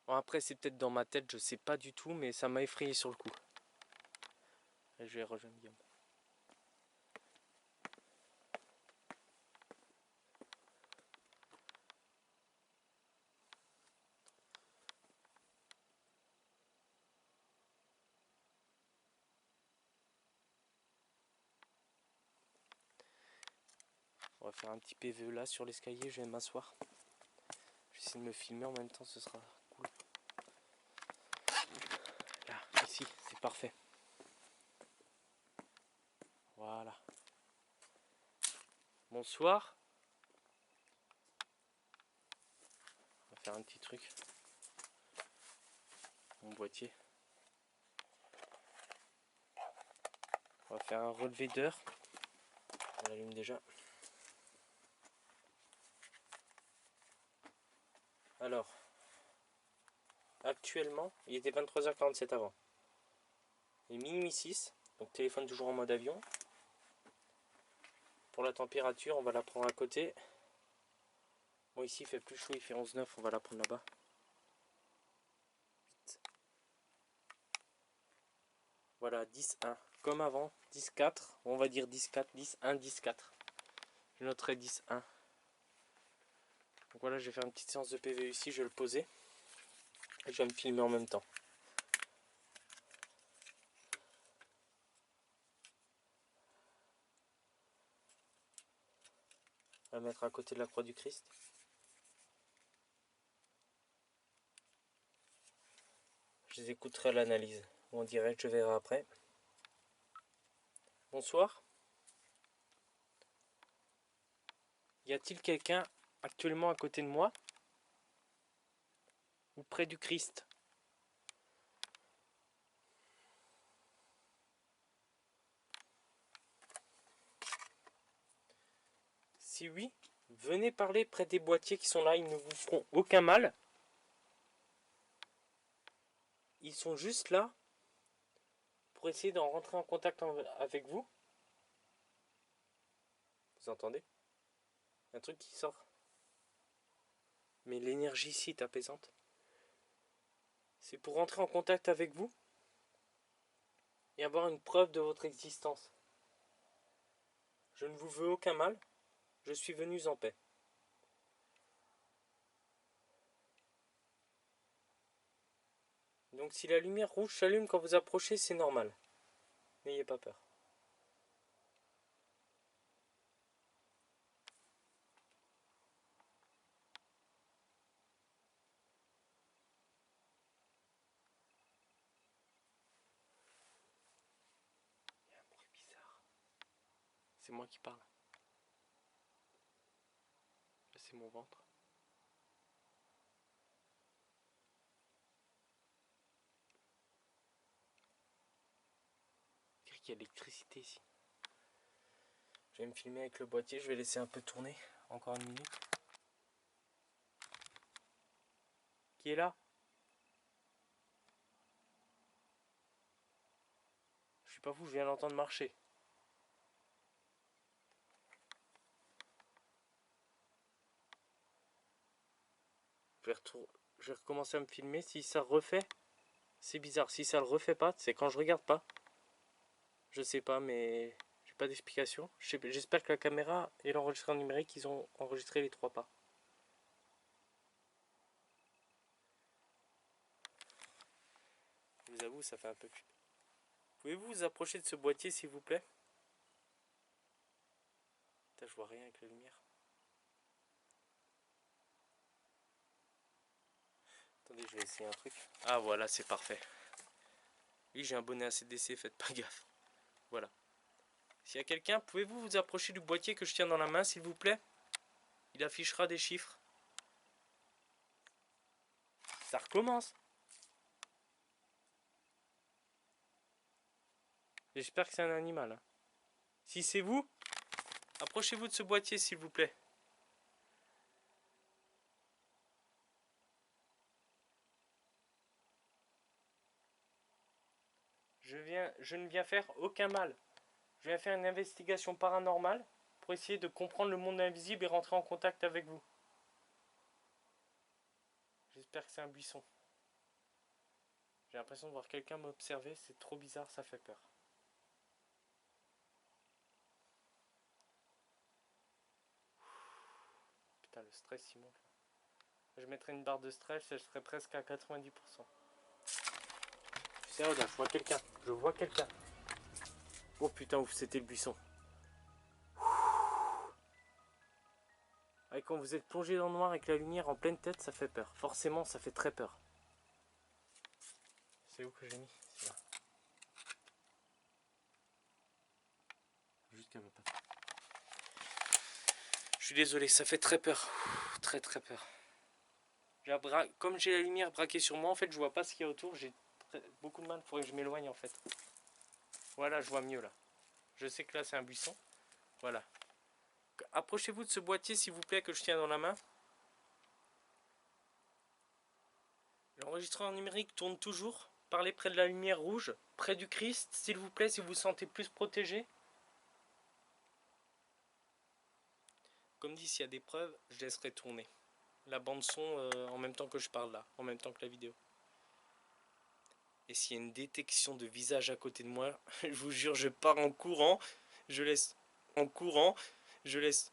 Bon, après c'est peut-être dans ma tête, je sais pas du tout, mais ça m'a effrayé sur le coup. Et je vais rejoindre Guillaume. On va faire un petit PVE là sur l'escalier, je vais m'asseoir. Je vais essayer de me filmer en même temps, ce sera cool. Là, ici, c'est parfait. Voilà. Bonsoir. On va faire un petit truc. Mon boîtier. On va faire un relevé d'heure. On l'allume déjà. Alors, actuellement, il était 23h47 avant. Il est minuit 6, donc téléphone toujours en mode avion. Pour la température, on va la prendre à côté. Bon, ici il fait plus chaud, il fait 11,9, on va la prendre là-bas. Voilà, 10,1. Comme avant, 10,4. On va dire 10,4, 10,1, 10,4. Je noterai 10,1. Donc voilà, je vais faire une petite séance de PVE ici, je vais le poser. Et je vais me filmer en même temps. On va mettre à côté de la croix du Christ. Je les écouterai à l'analyse. Ou en direct, je verrai après. Bonsoir. Y a-t-il quelqu'un actuellement à côté de moi? Ou près du Christ? Si oui, venez parler près des boîtiers qui sont là, ils ne vous feront aucun mal. Ils sont juste là pour essayer d'en rentrer en contact avec vous. Vous entendez? Un truc qui sort. Mais l'énergie ici est apaisante. C'est pour rentrer en contact avec vous et avoir une preuve de votre existence. Je ne vous veux aucun mal. Je suis venu en paix. Donc si la lumière rouge s'allume quand vous approchez, c'est normal. N'ayez pas peur. Il y a un bruit bizarre. C'est moi qui parle. Là, c'est mon ventre. Il y a l'électricité ici. Je vais me filmer avec le boîtier, je vais laisser un peu tourner. Encore une minute. Qui est là? Je suis pas fou, je viens d'entendre marcher. Je vais recommencer à me filmer. Si ça refait, c'est bizarre. Si ça le refait pas, c'est quand je regarde pas. Je sais pas, mais j'ai pas d'explication. J'espère que la caméra et l'enregistreur numérique, ils ont enregistré les 3 pas. Je vous avoue, ça fait un peu plus. Pouvez-vous vous approcher de ce boîtier, s'il vous plaît? Putain, je vois rien avec la lumière. Attendez, je vais essayer un truc. Ah voilà, c'est parfait. Oui, j'ai un bonnet ACDC, faites pas gaffe. Voilà. S'il y a quelqu'un, pouvez-vous vous approcher du boîtier que je tiens dans la main, s'il vous plaît? Il affichera des chiffres. Ça recommence. J'espère que c'est un animal. Hein. Si c'est vous, approchez-vous de ce boîtier, s'il vous plaît. Je ne viens faire aucun mal. Je viens faire une investigation paranormale pour essayer de comprendre le monde invisible et rentrer en contact avec vous. J'espère que c'est un buisson. J'ai l'impression de voir quelqu'un m'observer, c'est trop bizarre, ça fait peur. Putain, le stress il monte. Je mettrais une barre de stress, elle serait presque à 90%. C'est regarde, je vois quelqu'un. Je vois quelqu'un. Oh putain, ouf, c'était le buisson. Et quand vous êtes plongé dans le noir avec la lumière en pleine tête, ça fait peur. Forcément, ça fait très peur. C'est où que j'ai mis? C'est là. Juste qu'elle veut pas. Je suis désolé, ça fait très peur. Très très peur. Comme j'ai la lumière braquée sur moi, en fait, je vois pas ce qu'il y a autour. J'ai beaucoup de mal. Il faudrait que je m'éloigne en fait. Voilà, je vois mieux là. Je sais que là, c'est un buisson. Voilà. Approchez-vous de ce boîtier, s'il vous plaît, que je tiens dans la main. L'enregistreur numérique tourne toujours. Parlez près de la lumière rouge, près du Christ, s'il vous plaît, si vous vous sentez plus protégé. Comme dit, s'il y a des preuves, je laisserai tourner la bande son en même temps que je parle là, en même temps que la vidéo. Et s'il y a une détection de visage à côté de moi, je vous jure, je pars en courant, je laisse en courant, je laisse.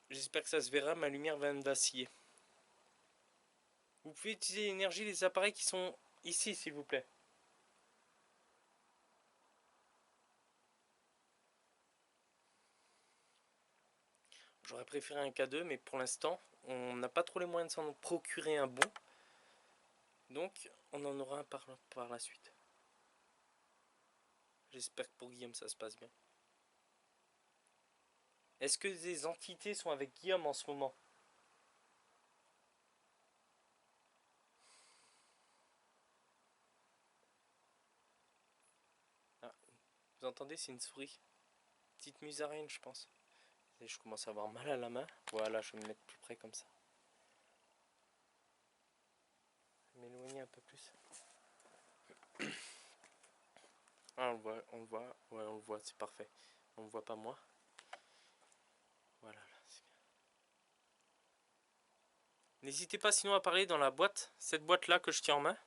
J'espère que ça se verra, ma lumière vient de vaciller. Vous pouvez utiliser l'énergie des appareils qui sont ici, s'il vous plaît. J'aurais préféré un K2, mais pour l'instant, on n'a pas trop les moyens de s'en procurer un bon. Donc, on en aura un par la suite. J'espère que pour Guillaume, ça se passe bien. Est-ce que des entités sont avec Guillaume en ce moment? Ah, vous entendez, c'est une souris. Petite musaraigne, je pense. Et je commence à avoir mal à la main. Voilà, je vais me mettre plus près comme ça. Je vais m'éloigner un peu plus. Ah, on le voit, ouais, on le voit, c'est parfait. On ne voit pas moi. Voilà, là, c'est bien. N'hésitez pas sinon à parler dans la boîte, cette boîte là que je tiens en main,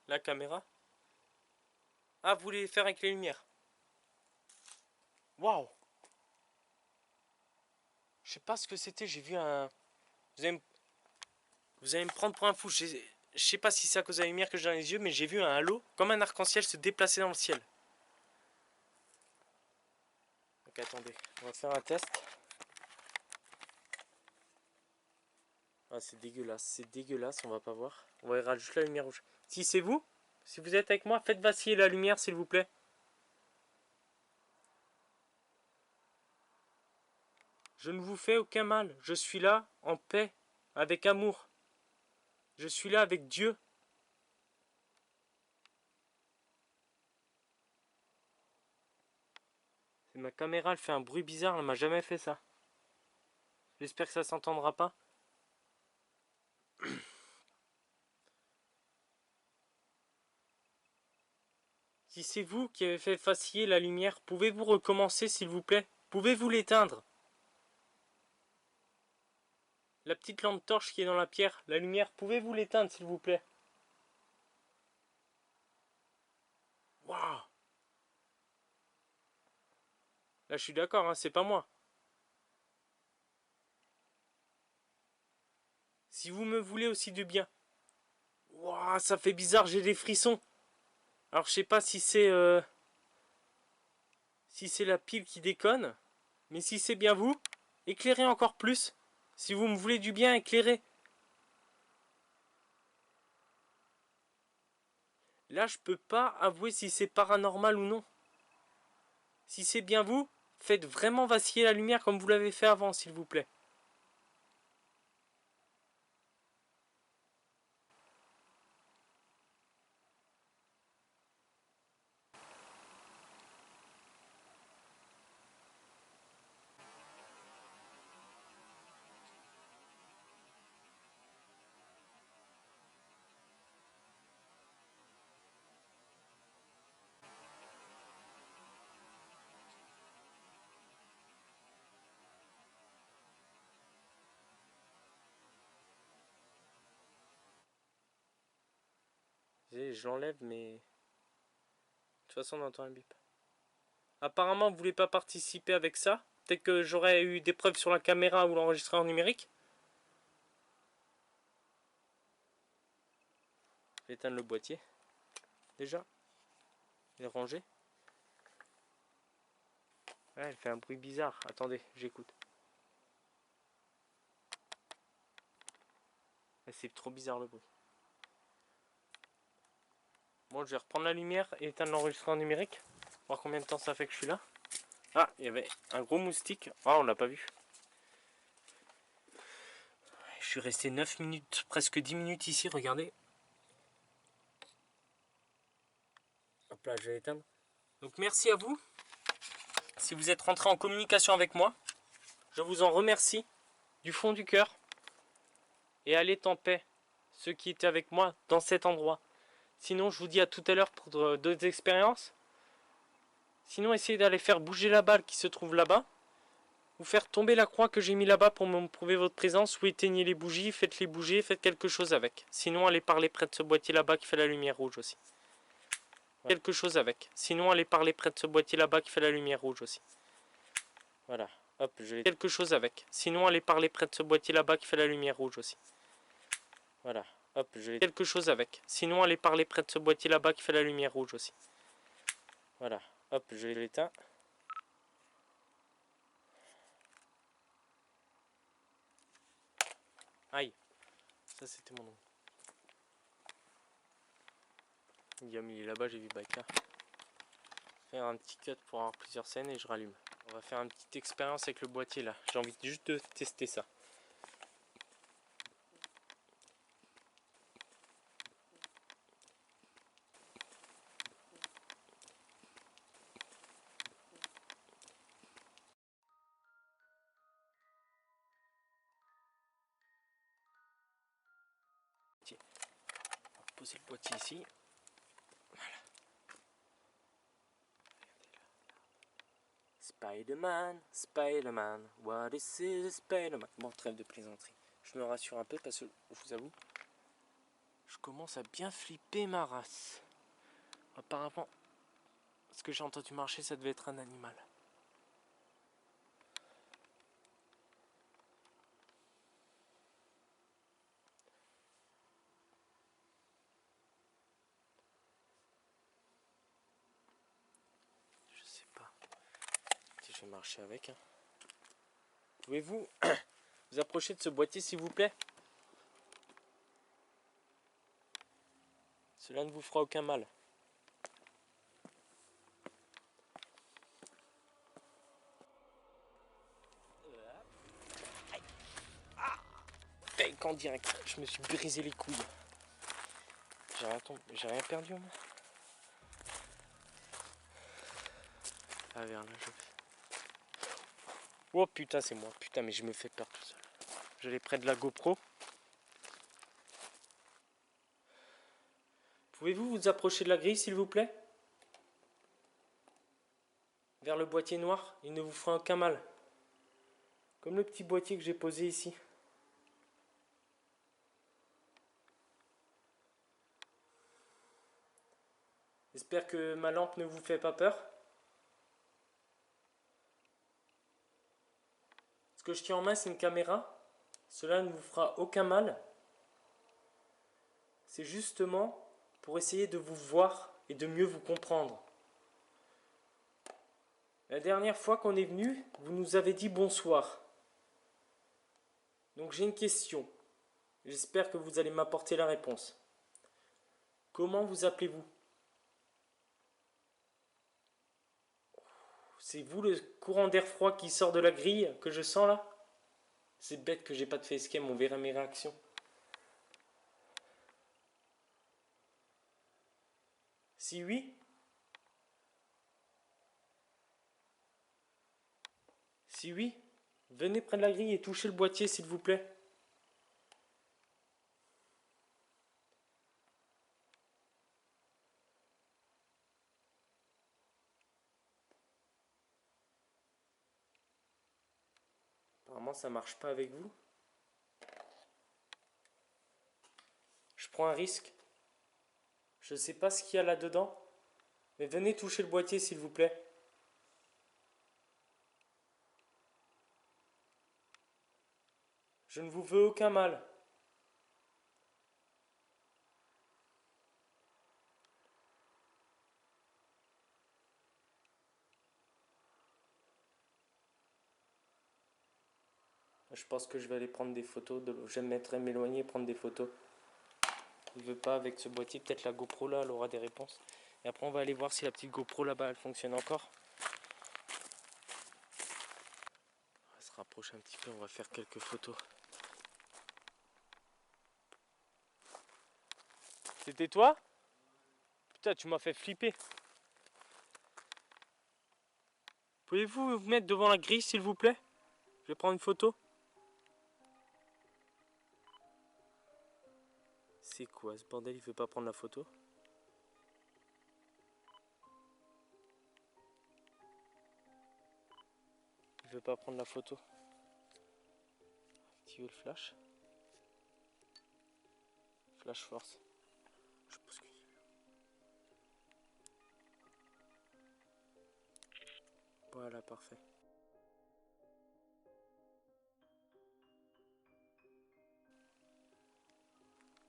la caméra. Ah, vous voulez faire avec les lumières? Waouh! Je sais pas ce que c'était, j'ai vu un... Vous allez me prendre pour un fou. Je sais pas si c'est à cause de la lumière que j'ai dans les yeux, mais j'ai vu un halo, comme un arc-en-ciel, se déplacer dans le ciel. Donc attendez, on va faire un test. Ah, c'est dégueulasse, on va pas voir. On verra juste la lumière rouge. Si c'est vous, si vous êtes avec moi, faites vaciller la lumière s'il vous plaît. Je ne vous fais aucun mal, je suis là en paix, avec amour. Je suis là avec Dieu. Ma caméra, elle fait un bruit bizarre, elle m'a jamais fait ça. J'espère que ça s'entendra pas. Si c'est vous qui avez fait vaciller la lumière, pouvez-vous recommencer s'il vous plaît? Pouvez-vous l'éteindre? La petite lampe torche qui est dans la pierre, la lumière, pouvez-vous l'éteindre s'il vous plaît? Waouh! Là je suis d'accord, hein, c'est pas moi. Si vous me voulez aussi de bien. Waouh, ça fait bizarre, j'ai des frissons. Alors je sais pas si c'est la pile qui déconne, mais si c'est bien vous, éclairez encore plus. Si vous me voulez du bien, éclairez. Là, je peux pas avouer si c'est paranormal ou non. Si c'est bien vous, faites vraiment vaciller la lumière comme vous l'avez fait avant, s'il vous plaît. Je l'enlève, mais... De toute façon, on entend un bip. Apparemment, vous voulez pas participer avec ça. Peut-être que j'aurais eu des preuves sur la caméra ou l'enregistreur numérique. Je vais éteindre le boîtier. Déjà. Il est rangé. Ouais, elle fait un bruit bizarre. Attendez, j'écoute. C'est trop bizarre le bruit. Bon, je vais reprendre la lumière et éteindre l'enregistreur numérique. Voir combien de temps ça fait que je suis là. Ah, il y avait un gros moustique. Ah, on l'a pas vu. Je suis resté 9 minutes, presque 10 minutes ici, regardez. Hop là, je vais l'éteindre. Donc merci à vous. Si vous êtes rentré en communication avec moi, je vous en remercie du fond du cœur. Et allez en paix, ceux qui étaient avec moi dans cet endroit. Sinon, je vous dis à tout à l'heure pour d'autres expériences. Sinon, essayez d'aller faire bouger la balle qui se trouve là-bas. Ou faire tomber la croix que j'ai mis là-bas pour me prouver votre présence. Ou éteignez les bougies, faites-les bouger, faites quelque chose avec. Sinon, allez parler près de ce boîtier là-bas qui fait la lumière rouge aussi. Voilà. Quelque chose avec. Sinon, allez parler près de ce boîtier là-bas qui fait la lumière rouge aussi. Voilà. Hop, je l'ai. Quelque chose avec. Sinon, allez parler près de ce boîtier là-bas qui fait la lumière rouge aussi. Voilà. Hop, je l'ai. Quelque chose avec. Sinon, allez parler près de ce boîtier là-bas qui fait la lumière rouge aussi. Voilà. Hop, je l'ai éteint. Aïe. Ça, c'était mon nom. Guillaume, il est là-bas, j'ai vu Baïka. Faire un petit cut pour avoir plusieurs scènes et je rallume. On va faire une petite expérience avec le boîtier là. J'ai envie juste de tester ça. On va poser le boîtier ici. Voilà. Spider-Man, Spider-Man, what is it, Spider-Man? Bon, trêve de plaisanterie. Je me rassure un peu parce que, je vous avoue, je commence à bien flipper ma race. Apparemment, ce que j'ai entendu marcher, ça devait être un animal. vais marcher avec. Hein. Pouvez-vous vous approcher de ce boîtier s'il vous plaît? Cela ne vous fera aucun mal. Fake en direct, je me suis brisé les couilles. J'ai rien perdu moi. Ah vers là, Oh putain c'est moi, putain mais je me fais peur tout seul. Je l'ai près de la GoPro. Pouvez-vous vous approcher de la grille s'il vous plaît? Vers le boîtier noir, il ne vous fera aucun mal. Comme le petit boîtier que j'ai posé ici. J'espère que ma lampe ne vous fait pas peur. Ce que je tiens en main, c'est une caméra. Cela ne vous fera aucun mal. C'est justement pour essayer de vous voir et de mieux vous comprendre. La dernière fois qu'on est venu, vous nous avez dit bonsoir. Donc j'ai une question. J'espère que vous allez m'apporter la réponse. Comment vous appelez-vous? C'est vous le courant d'air froid qui sort de la grille que je sens là? C'est bête que j'ai pas de facecam, on verra mes réactions. Si oui, venez près de la grille et touchez le boîtier s'il vous plaît. Apparemment ça marche pas avec vous. Je prends un risque. Je sais pas ce qu'il y a là-dedans. Mais venez toucher le boîtier s'il vous plaît. Je ne vous veux aucun mal. Je pense que je vais aller prendre des photos. Je vais m'éloigner et prendre des photos. Il veut pas avec ce boîtier. Peut-être la GoPro là, elle aura des réponses. Et après on va aller voir si la petite GoPro là-bas elle fonctionne encore. On va se rapprocher un petit peu, on va faire quelques photos. C'était toi? Putain, tu m'as fait flipper. Pouvez-vous vous mettre devant la grille s'il vous plaît? Je vais prendre une photo. C'est quoi ce bordel? Il veut pas prendre la photo? Il veut pas prendre la photo. Activer le flash. Flash force. Je pense que... Voilà, parfait.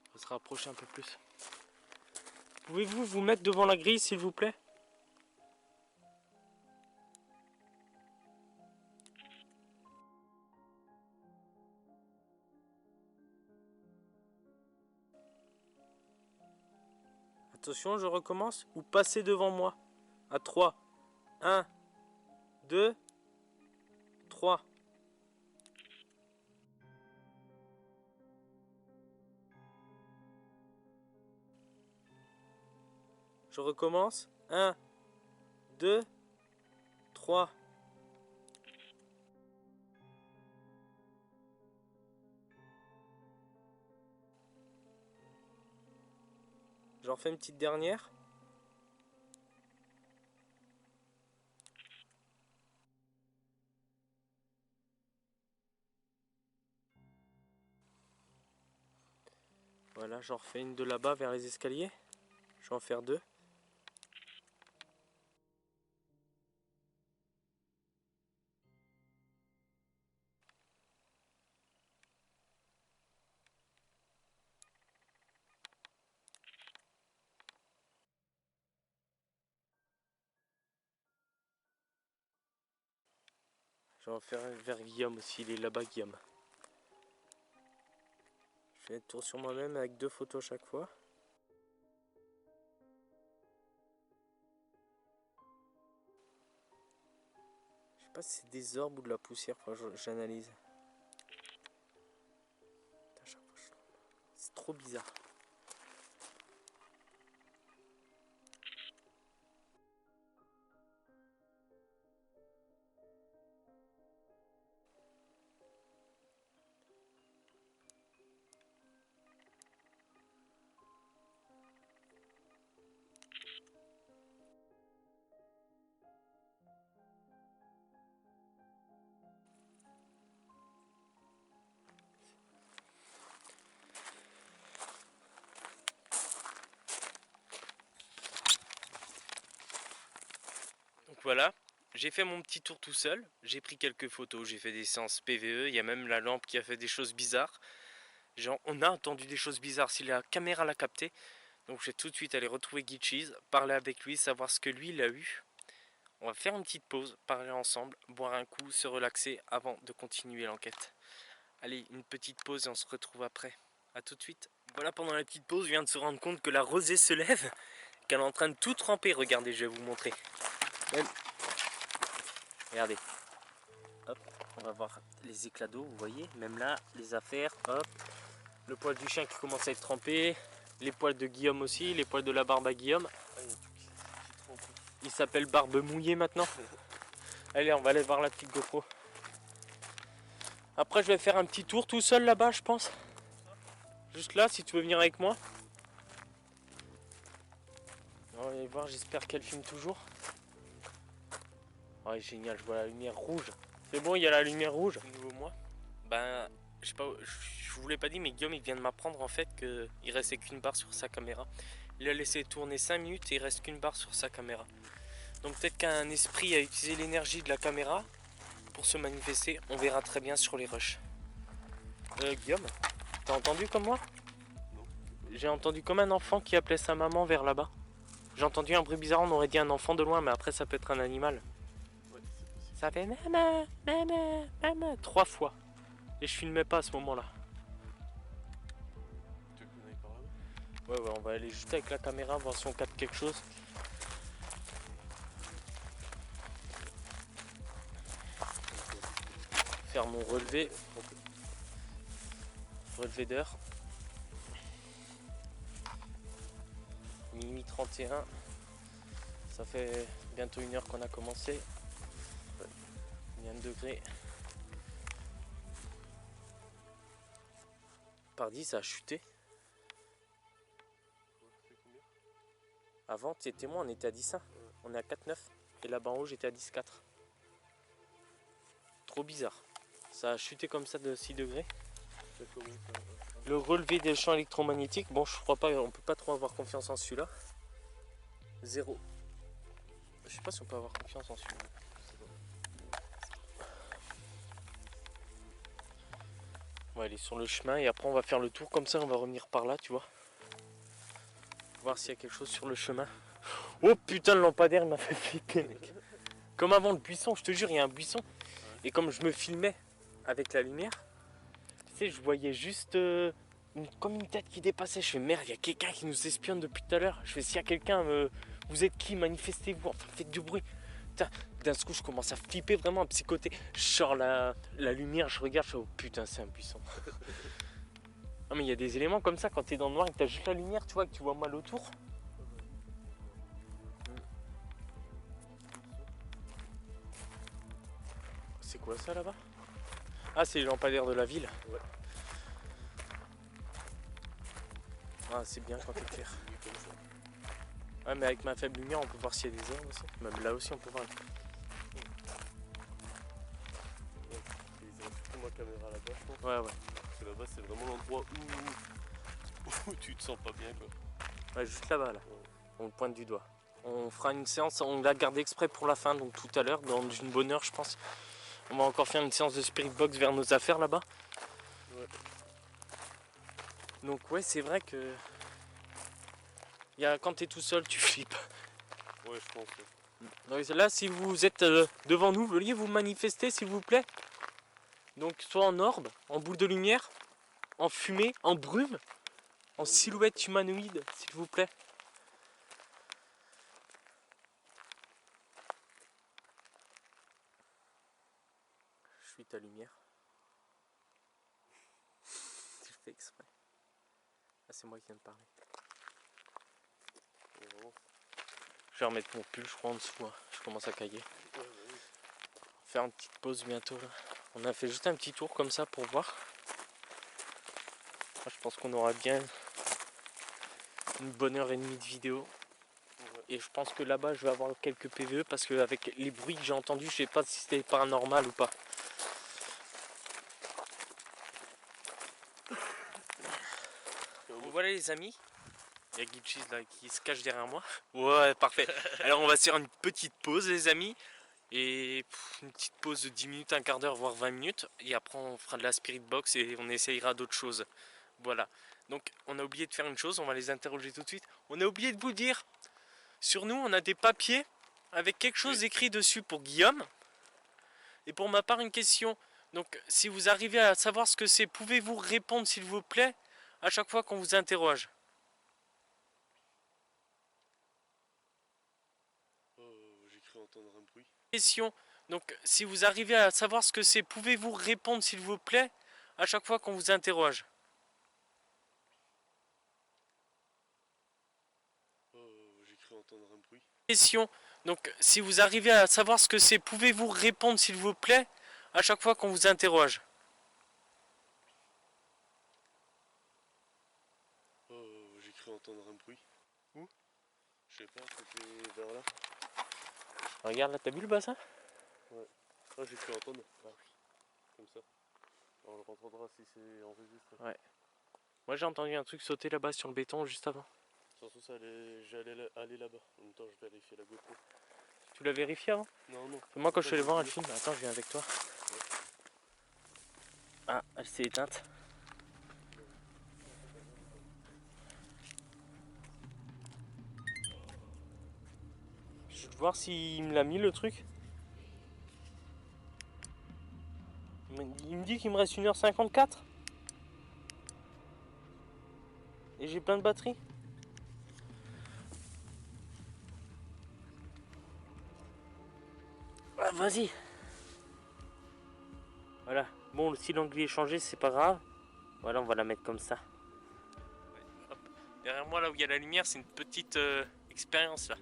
On va se rapprocher un peu plus. Pouvez-vous vous mettre devant la grille s'il vous plaît? Attention, je recommence. Vous passez devant moi. À 3. 1, 2, 3. Je recommence. 1, 2, 3. J'en fais une petite dernière. Voilà, j'en refais une de là-bas vers les escaliers. Je vais en faire 2. Je vais en faire un vers Guillaume aussi, il est là-bas Guillaume. Je fais un tour sur moi-même avec 2 photos à chaque fois. Je sais pas si c'est des orbes ou de la poussière, j'analyse. C'est trop bizarre. Donc voilà, j'ai fait mon petit tour tout seul, j'ai pris quelques photos, j'ai fait des séances PVE, il y a même la lampe qui a fait des choses bizarres. Genre, on a entendu des choses bizarres si la caméra l'a capté. Donc je vais tout de suite aller retrouver Geecheese, parler avec lui, savoir ce que lui il a eu. On va faire une petite pause, parler ensemble, boire un coup, se relaxer avant de continuer l'enquête. Allez, une petite pause et on se retrouve après. A tout de suite. Voilà, pendant la petite pause, je viens de se rendre compte que la rosée se lève, qu'elle est en train de tout tremper. Regardez, je vais vous montrer. Même... Regardez. Hop, on va voir les éclats d'eau, vous voyez. Même là, les affaires, hop. Le poil du chien qui commence à être trempé. Les poils de Guillaume aussi, les poils de la barbe à Guillaume. Il s'appelle Barbe Mouillée maintenant. Allez, on va aller voir la petite GoPro. Après, je vais faire un petit tour tout seul là-bas, je pense. Juste là, si tu veux venir avec moi. On va aller voir, j'espère qu'elle filme toujours. Ouais, génial, je vois la lumière rouge. C'est bon, il y a la lumière rouge. Nouveau moi. Ben, je sais pas, je vous l'ai pas dit, mais Guillaume il vient de m'apprendre en fait qu'il restait qu'une barre sur sa caméra. Il a laissé tourner 5 minutes et il reste qu'une barre sur sa caméra. Donc peut-être qu'un esprit a utilisé l'énergie de la caméra pour se manifester. On verra très bien sur les rushs. Guillaume, t'as entendu comme moi? Non. J'ai entendu comme un enfant qui appelait sa maman vers là-bas. J'ai entendu un bruit bizarre, on aurait dit un enfant de loin, mais après ça peut être un animal. Ouais, c'est possible. Ça fait maman, maman, maman, 3 fois. Et je filmais pas à ce moment-là. Tu veux qu'on aille par là? Ouais, on va aller juste avec la caméra, voir si on capte quelque chose. Faire mon relevé. Relevé d'heure. Minuit 31. Ça fait bientôt 1 heure qu'on a commencé. Combien de degrés? Par 10, ça a chuté. C'est combien? Avant, tu étais moi, on était à 10,1. On est à 4,9. Et là-bas en haut, j'étais à 10,4. Trop bizarre. Ça a chuté comme ça de 6 degrés. C'est combien ça? Le relevé des champs électromagnétiques, bon, je crois pas, on peut pas trop avoir confiance en celui-là. 0. Je sais pas si on peut avoir confiance en celui-là. On va aller sur le chemin et après on va faire le tour comme ça, on va revenir par là, tu vois. Voir s'il y a quelque chose sur le chemin. Oh putain, le lampadaire il m'a fait flipper, mec. Comme avant le buisson, je te jure, il y a un buisson. Et comme je me filmais avec la lumière, tu sais, je voyais juste comme une tête qui dépassait. Je fais merde, il y a quelqu'un qui nous espionne depuis tout à l'heure. Je fais s'il y a quelqu'un, vous êtes qui? Manifestez-vous, enfin faites du bruit. Putain, d'un coup je commence à flipper vraiment, à psychoter. Je sors la lumière, je regarde, je fais oh putain, c'est un buisson. Non mais il y a des éléments comme ça quand t'es dans le noir et que t'as juste la lumière, tu vois, que tu vois mal autour. C'est quoi ça là-bas? Ah, c'est les lampadaires de la ville. Ouais. Ah, c'est bien quand t'es clair. Ouais, mais avec ma faible lumière, on peut voir s'il y a des herbes aussi. Même là aussi, on peut voir. Ils ont surtout ma caméra là-bas, je pense. Ouais. Parce que là-bas, c'est vraiment l'endroit où tu te sens pas bien, quoi. Ouais, juste là-bas, là. Ouais. On le pointe du doigt. On fera une séance, on l'a gardé exprès pour la fin, donc tout à l'heure, dans une bonne heure, je pense. On va encore faire une séance de Spirit Box vers nos affaires là-bas. Ouais. Donc ouais, c'est vrai que quand t'es tout seul, tu flippes. Ouais, je pense. Ouais. Donc là, si vous êtes devant nous, veuillez vous manifester s'il vous plaît. Donc soit en orbe, en boule de lumière, en fumée, en brume, en silhouette humanoïde, s'il vous plaît. Je suis ta lumière. Je fais exprès. Ah, c'est moi qui viens de parler. Je vais remettre mon pull, je crois, en dessous. Hein. Je commence à cailler. Faire une petite pause bientôt là. On a fait juste un petit tour comme ça pour voir. Je pense qu'on aura bien une bonne heure et demie de vidéo. Et je pense que là-bas je vais avoir quelques PVE parce que avec les bruits que j'ai entendus, je sais pas si c'était paranormal ou pas. Bon, voilà les amis. Il y a Gilchis là qui se cache derrière moi. Ouais, parfait. Alors on va se faire une petite pause les amis. Et une petite pause de 10 minutes, un quart d'heure, voire 20 minutes. Et après on fera de la spirit box et on essayera d'autres choses. Voilà. Donc on a oublié de faire une chose, on va les interroger tout de suite. On a oublié de vous dire, sur nous on a des papiers avec quelque chose écrit dessus pour Guillaume. Et pour ma part une question. Donc si vous arrivez à savoir ce que c'est, pouvez-vous répondre s'il vous plaît à chaque fois qu'on vous interroge? J'ai cru entendre un bruit. Question. Donc si vous arrivez à savoir ce que c'est, pouvez-vous répondre s'il vous plaît à chaque fois qu'on vous interroge? J'ai cru entendre un bruit. Question. Donc si vous arrivez à savoir ce que c'est, pouvez-vous répondre s'il vous plaît à chaque fois qu'on vous interroge? J'ai cru entendre un bruit. Où? Je sais pas, c'était vers là. Regarde là, t'as vu le bassin? Ouais. Ah, j'ai cru entendre. Ah oui. Comme ça. On le entendra si c'est enregistré. Ouais. Moi j'ai entendu un truc sauter là-bas sur le béton juste avant. Surtout ça, j'allais aller là-bas. En même temps, je vais vérifier la GoPro. Tu l'as vérifié avant? Non, non. Moi quand je suis allé voir elle filme. Attends, je viens avec toi. Ouais. Ah, elle s'est éteinte. Je vais voir s'il me l'a mis le truc. Il me dit qu'il me reste 1h54. Et j'ai plein de batteries. Ah, vas-y. Voilà. Bon, si l'angle est changé, c'est pas grave. Voilà, on va la mettre comme ça. Hop. Derrière moi, là où il y a la lumière, c'est une petite expérience là.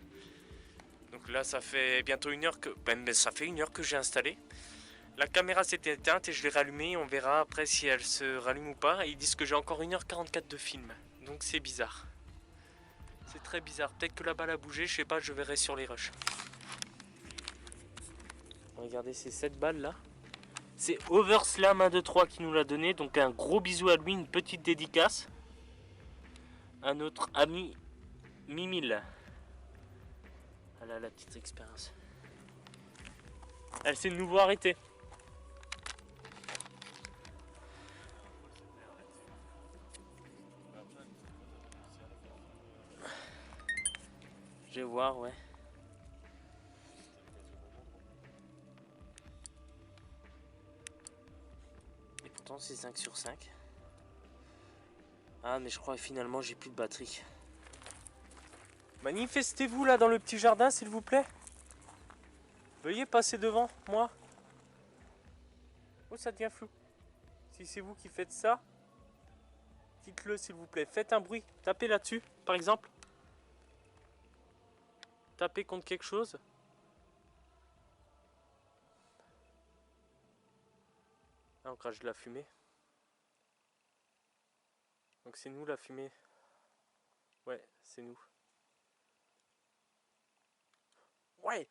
Donc là, ça fait bientôt 1 heure que... Ben, ça fait 1 heure que j'ai installé. La caméra s'est éteinte et je l'ai rallumée. On verra après si elle se rallume ou pas. Et ils disent que j'ai encore 1h44 de film. Donc c'est bizarre. C'est très bizarre. Peut-être que la balle a bougé. Je sais pas, je verrai sur les rushs. Regardez ces 7 balles là. C'est Overslam 123 qui nous l'a donné. Donc un gros bisou à lui. Une petite dédicace à notre ami Mimile. Voilà la petite expérience. Elle s'est de nouveau arrêtée. Je vais voir, ouais. Et pourtant c'est 5 sur 5. Ah mais je crois que finalement j'ai plus de batterie. Manifestez-vous là dans le petit jardin s'il vous plaît. Veuillez passer devant moi. Oh ça devient flou. Si c'est vous qui faites ça, dites-le s'il vous plaît. Faites un bruit. Tapez là-dessus par exemple. Tapez contre quelque chose. Ah, on crache de la fumée. Donc c'est nous la fumée. Ouais, c'est nous. Ouais.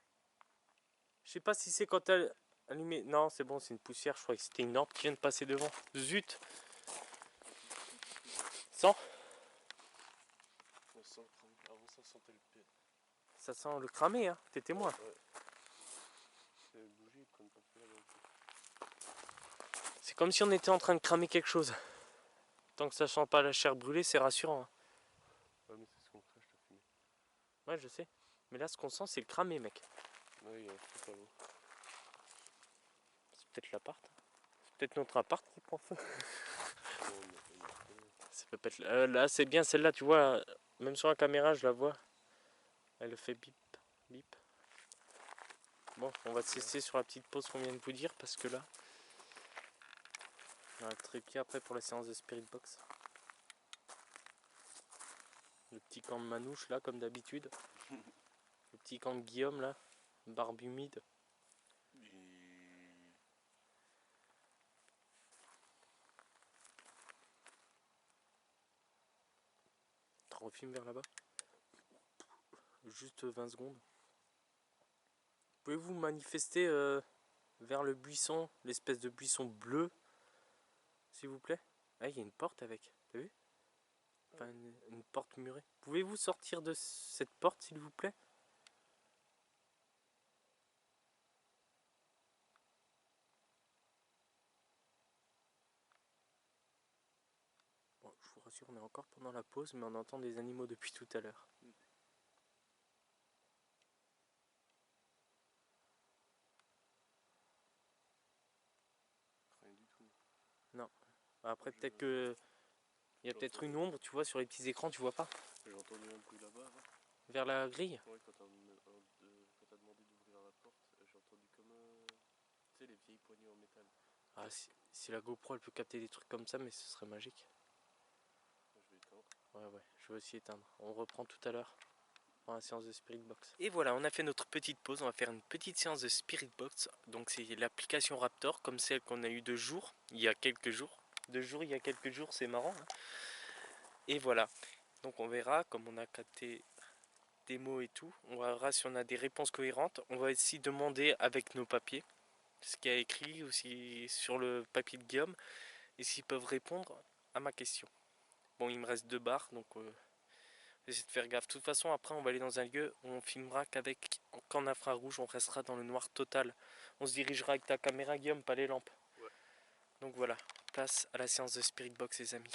Je sais pas si c'est quand elle allumée. Non, c'est bon, c'est une poussière. Je crois que c'était une lampe qui vient de passer devant. Zut. Sans. Avant ça sentait le pied. Ça sent le cramé, hein. T'es témoin. Ouais. C'est bougie comme pas fait là. C'est comme si on était en train de cramer quelque chose. Tant que ça sent pas la chair brûlée, c'est rassurant. Hein. Ouais, mais c'est ce qu'on crache la fumée. Ouais, je sais. Mais là, ce qu'on sent, c'est le cramé, mec. Oui, il y a un truc à l'eau. C'est peut-être l'appart. C'est peut-être notre appart qui prend feu. Ça peut pas être... là, c'est bien celle-là, tu vois. Même sur la caméra, je la vois. Elle fait bip, bip. Bon, on va cesser sur la petite pause qu'on vient de vous dire parce que là, on a un trépied après pour la séance de Spirit Box. Le petit camp de Manouche là, comme d'habitude. Le petit camp de Guillaume là, barbe humide. On refilme vers là-bas. Juste 20 secondes. Pouvez-vous manifester vers le buisson, l'espèce de buisson bleu, s'il vous plaît? Ah, il y a une porte avec, t'as vu? Enfin, une porte murée. Pouvez-vous sortir de cette porte, s'il vous plaît? Bon, je vous rassure, on est encore pendant la pause, mais on entend des animaux depuis tout à l'heure. Rien du tout. Non. Après, peut-être que... Il y a peut-être une ombre, tu vois, sur les petits écrans, tu vois pas? J'ai entendu un bruit là-bas. Hein. Vers la grille? Ouais, quand t'as demandé d'ouvrir la porte, j'ai entendu comme tu sais, les vieilles poignées en métal. Ah, si la GoPro elle peut capter des trucs comme ça, mais ce serait magique. Je vais éteindre. Ouais, je vais aussi éteindre. On reprend tout à l'heure dans la séance de Spirit Box. Et voilà, on a fait notre petite pause. On va faire une petite séance de Spirit Box. Donc, c'est l'application Raptor, comme celle qu'on a eu il y a quelques jours. Il y a quelques jours, c'est marrant. Hein. Et voilà. Donc, on verra, comme on a capté des mots et tout, on verra si on a des réponses cohérentes. On va aussi demander avec nos papiers ce qu'il y a écrit aussi sur le papier de Guillaume et s'ils peuvent répondre à ma question. Bon, il me reste 2 barres, donc j'essaie de faire gaffe. De toute façon, après, on va aller dans un lieu où on filmera qu'en infrarouge, on restera dans le noir total. On se dirigera avec ta caméra, Guillaume, pas les lampes. Ouais. Donc voilà, place à la séance de Spirit Box, les amis.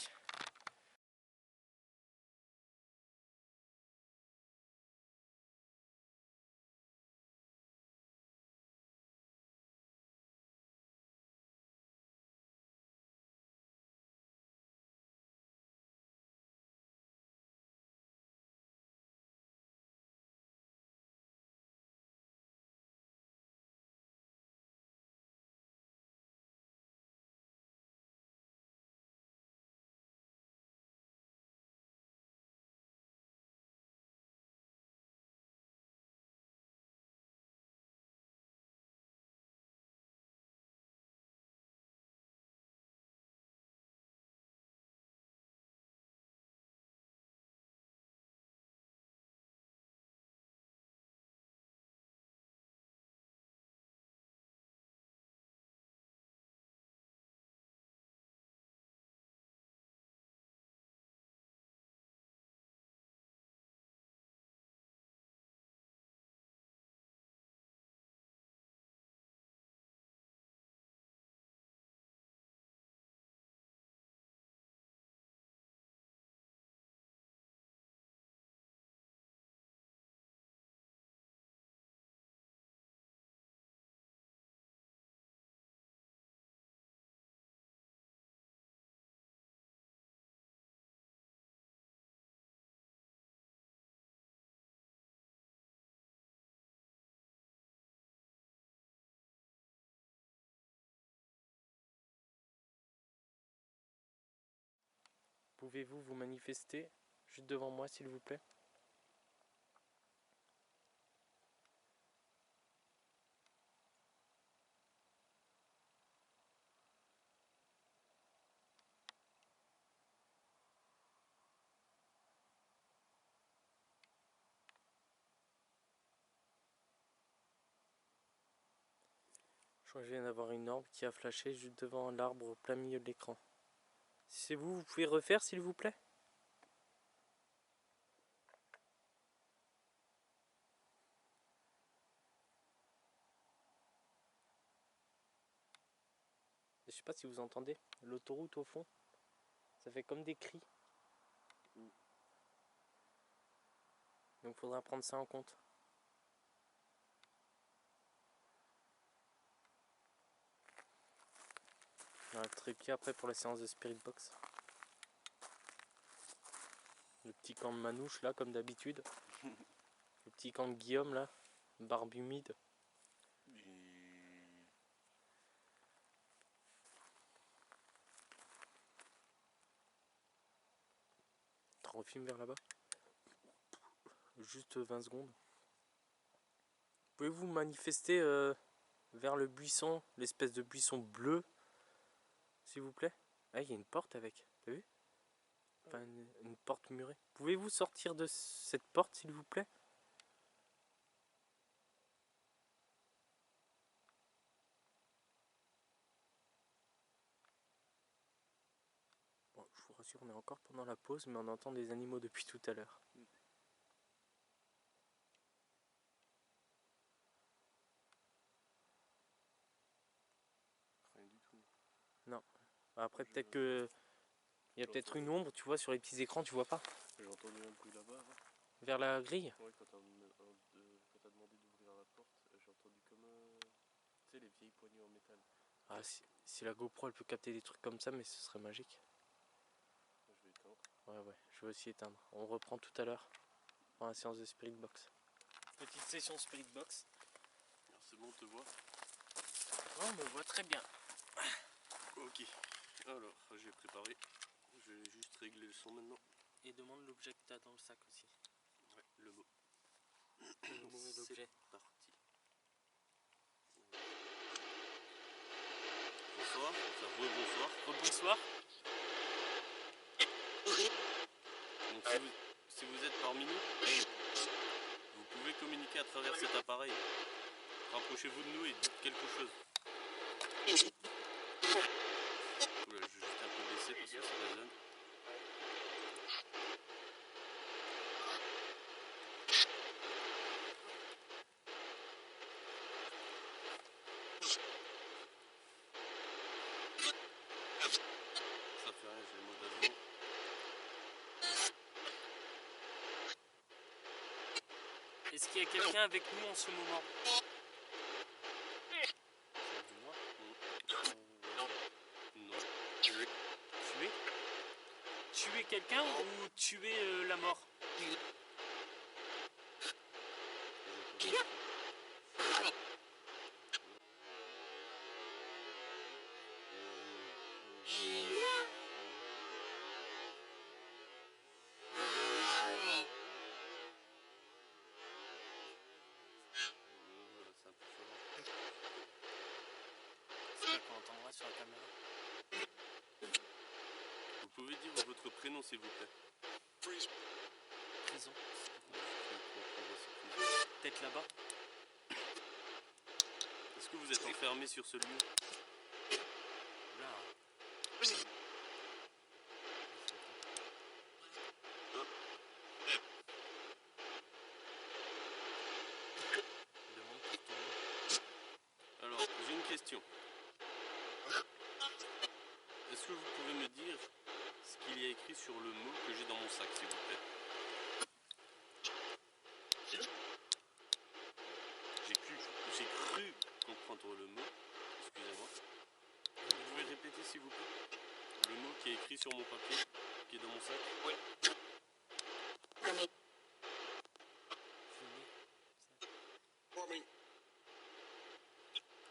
Pouvez-vous vous manifester juste devant moi, s'il vous plaît? Je crois que je viens d'avoir une orbe qui a flashé juste devant l'arbre au plein milieu de l'écran. Si c'est vous, vous pouvez refaire, s'il vous plaît? Je sais pas si vous entendez l'autoroute au fond. Ça fait comme des cris. Donc il faudra prendre ça en compte. Un trépied après pour la séance de Spirit Box. Le petit camp de Manouche là comme d'habitude. Le petit camp de Guillaume là. Barbe humide. On refilme vers là-bas. Juste 20 secondes. Pouvez-vous manifester vers le buisson, l'espèce de buisson bleu, s'il vous plaît? Ah, il y a une porte avec, t'as vu? Enfin, une porte murée. Pouvez-vous sortir de cette porte, s'il vous plaît? Bon, je vous rassure, on est encore pendant la pause, mais on entend des animaux depuis tout à l'heure. Rien du tout. Non. Après, peut-être que... Il y a peut-être une ombre, tu vois, sur les petits écrans, tu vois pas? J'ai entendu un bruit là-bas. Hein. Vers la grille? Ouais, quand t'as demandé d'ouvrir la porte, j'ai entendu comme tu sais, les vieilles poignées en métal. Ah, si la GoPro elle peut capter des trucs comme ça, mais ce serait magique. Je vais éteindre. Ouais, je vais aussi éteindre. On reprend tout à l'heure dans la séance de Spirit Box. Petite session Spirit Box. Alors, c'est bon, on te voit? On me voit très bien. Ok. Alors, j'ai préparé. Je vais juste régler le son maintenant. Et demande l'objet que tu as dans le sac aussi. Ouais, le mot. Le mot et l'objet. Parti. Bonsoir, enfin rebonsoir. Rebonsoir. Donc si vous êtes parmi nous, vous pouvez communiquer à travers cet appareil. Rapprochez-vous de nous et dites quelque chose. Oula, je vais juste un peu baisser parce que ça résonne. Ça fait rien, j'ai le mot d'avant. Est-ce qu'il y a quelqu'un avec nous en ce moment? Non. Tuer? Tuer quelqu'un ou tuer la mort? C'est un peu fort. J'espère qu'on entendra sur la caméra. Vous pouvez dire votre prénom s'il vous plaît. Prison. Peut-être là-bas. Est-ce que vous êtes enfermé sur ce lieu? Là. Demande pour ton nom. Alors, j'ai une question. Est-ce que vous pouvez me dire ce qu'il y a écrit sur le mot que j'ai dans mon sac, s'il vous plaît? J'ai cru comprendre le mot. Excusez-moi. Vous pouvez répéter, s'il vous plaît? Le mot qui est écrit sur mon papier, qui est dans mon sac? Oui.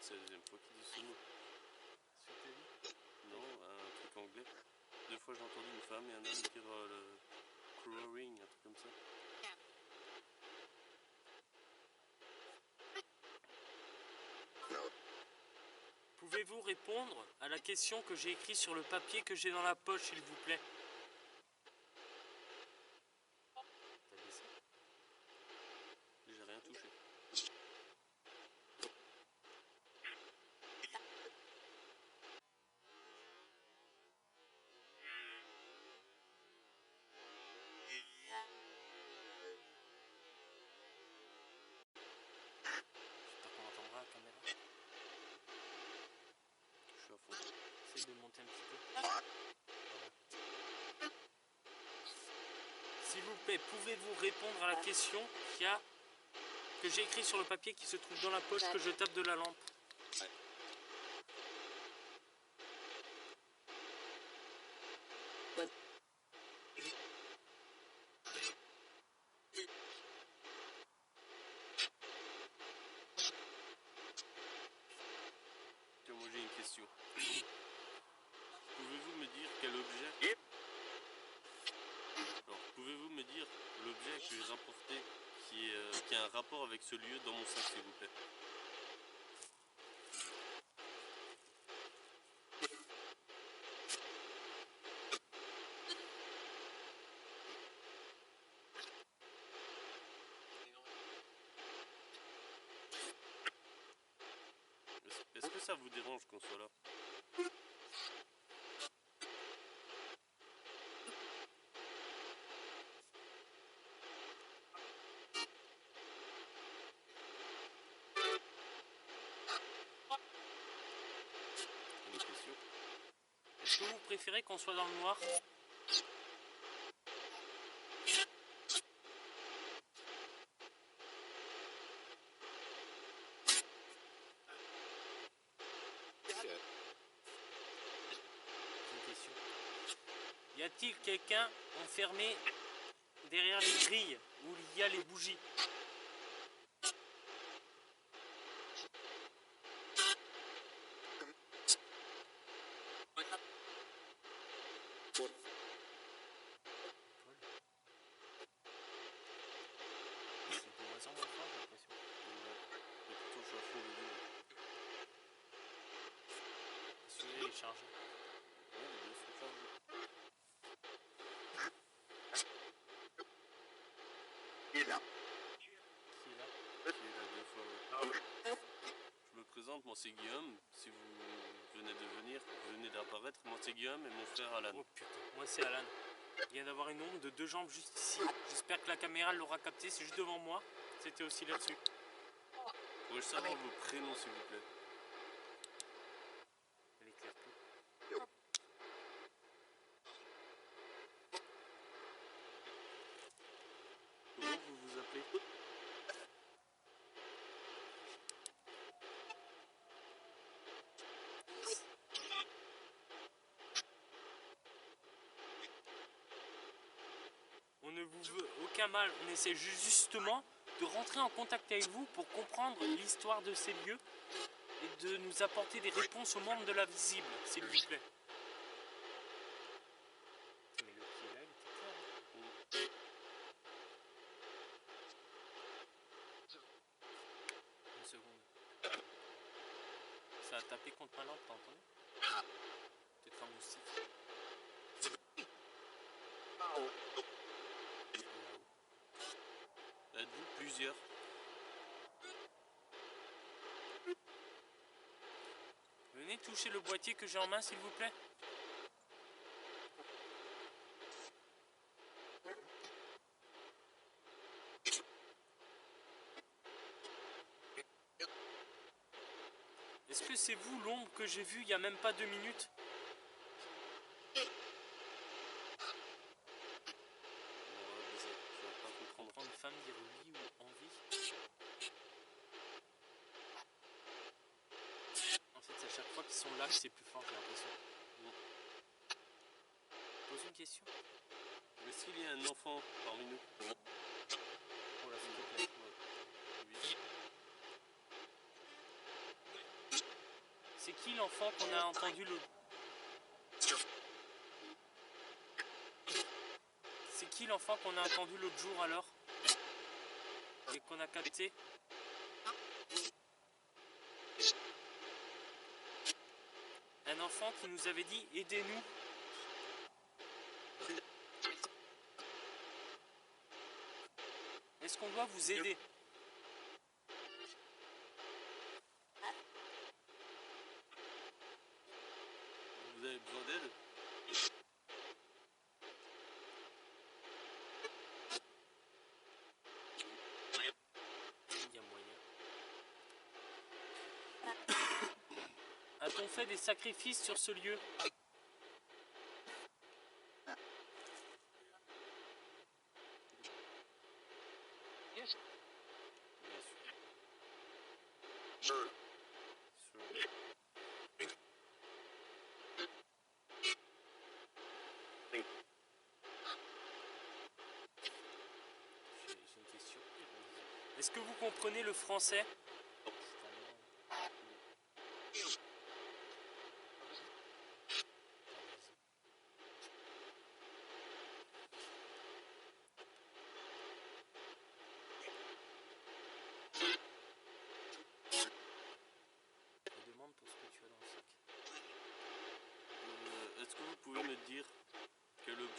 C'est la deuxième fois qu'il dit ce mot. Non, un truc anglais. 2 fois j'ai entendu une femme et un homme dire le crowing, un truc comme ça. Pouvez-vous répondre à la question que j'ai écrite sur le papier que j'ai dans la poche, s'il vous plaît? T'as baissé? J'ai rien touché. J'espère qu'on entendra la caméra. Je suis à fond. Essaye de monter un petit peu. S'il vous plaît, pouvez-vous répondre à la question que j'ai écrite sur le papier qui se trouve dans la poche que je tape de la lampe? question. Pouvez-vous me dire quel objet... Alors, pouvez-vous me dire l'objet que j'ai rapporté qui a un rapport avec ce lieu dans mon sac, s'il vous plaît? Est-ce que ça vous dérange qu'on soit là? Une question? Est-ce que vous préférez qu'on soit dans le noir? Une question. Y a-t-il quelqu'un enfermé derrière les grilles où il y a les bougies? C'est de moins en moins fort, j'ai l'impression. Et pourtant, je suis à fond dedans. Celui-là il est chargé. Ouais, les deux sont chargés. Qui est là? Qui est là deux fois, ouais. Je me présente, moi c'est Guillaume. Si vous venez de venir, vous venez d'apparaître, moi c'est Guillaume et mon frère Alan. Oh putain, moi c'est Alan. Il vient d'avoir une ombre de 2 jambes juste ici. J'espère que la caméra l'aura capté, c'est juste devant moi. C'était aussi là-dessus. Pourrais-je savoir vos prénoms, s'il vous plaît? Elle éclaire plus. Comment vous vous appelez? On ne vous veut aucun mal, on essaie justement de rentrer en contact avec vous pour comprendre l'histoire de ces lieux et de nous apporter des réponses aux membres de l'invisible, s'il vous plaît. Mais le qui est là, il était clair. Une seconde. Ça a tapé contre ma lampe, t'as entendu? Peut-être un moustique. Êtes-vous plusieurs? Venez toucher le boîtier que j'ai en main, s'il vous plaît. Est-ce que c'est vous l'ombre que j'ai vue il n'y a même pas 2 minutes? Je vais pas comprendre. Comprendre une femme dire oui ou envie. En fait, c'est à chaque fois qu'ils sont là que c'est plus fort, j'ai l'impression. Pose une question. Est-ce qu'il y a un enfant parmi nous? Oh là, s'il te plaît. Oui. C'est qui l'enfant qu'on a entendu le... C'est qui l'enfant qu'on a entendu l'autre jour alors? Et qu'on a capté? Un enfant qui nous avait dit aidez-nous. Est-ce qu'on doit vous aider? Vous avez besoin d'aide? Il y a moyen. A-t-on fait des sacrifices sur ce lieu? Bien sûr. J'ai une question. Est-ce que vous comprenez le français?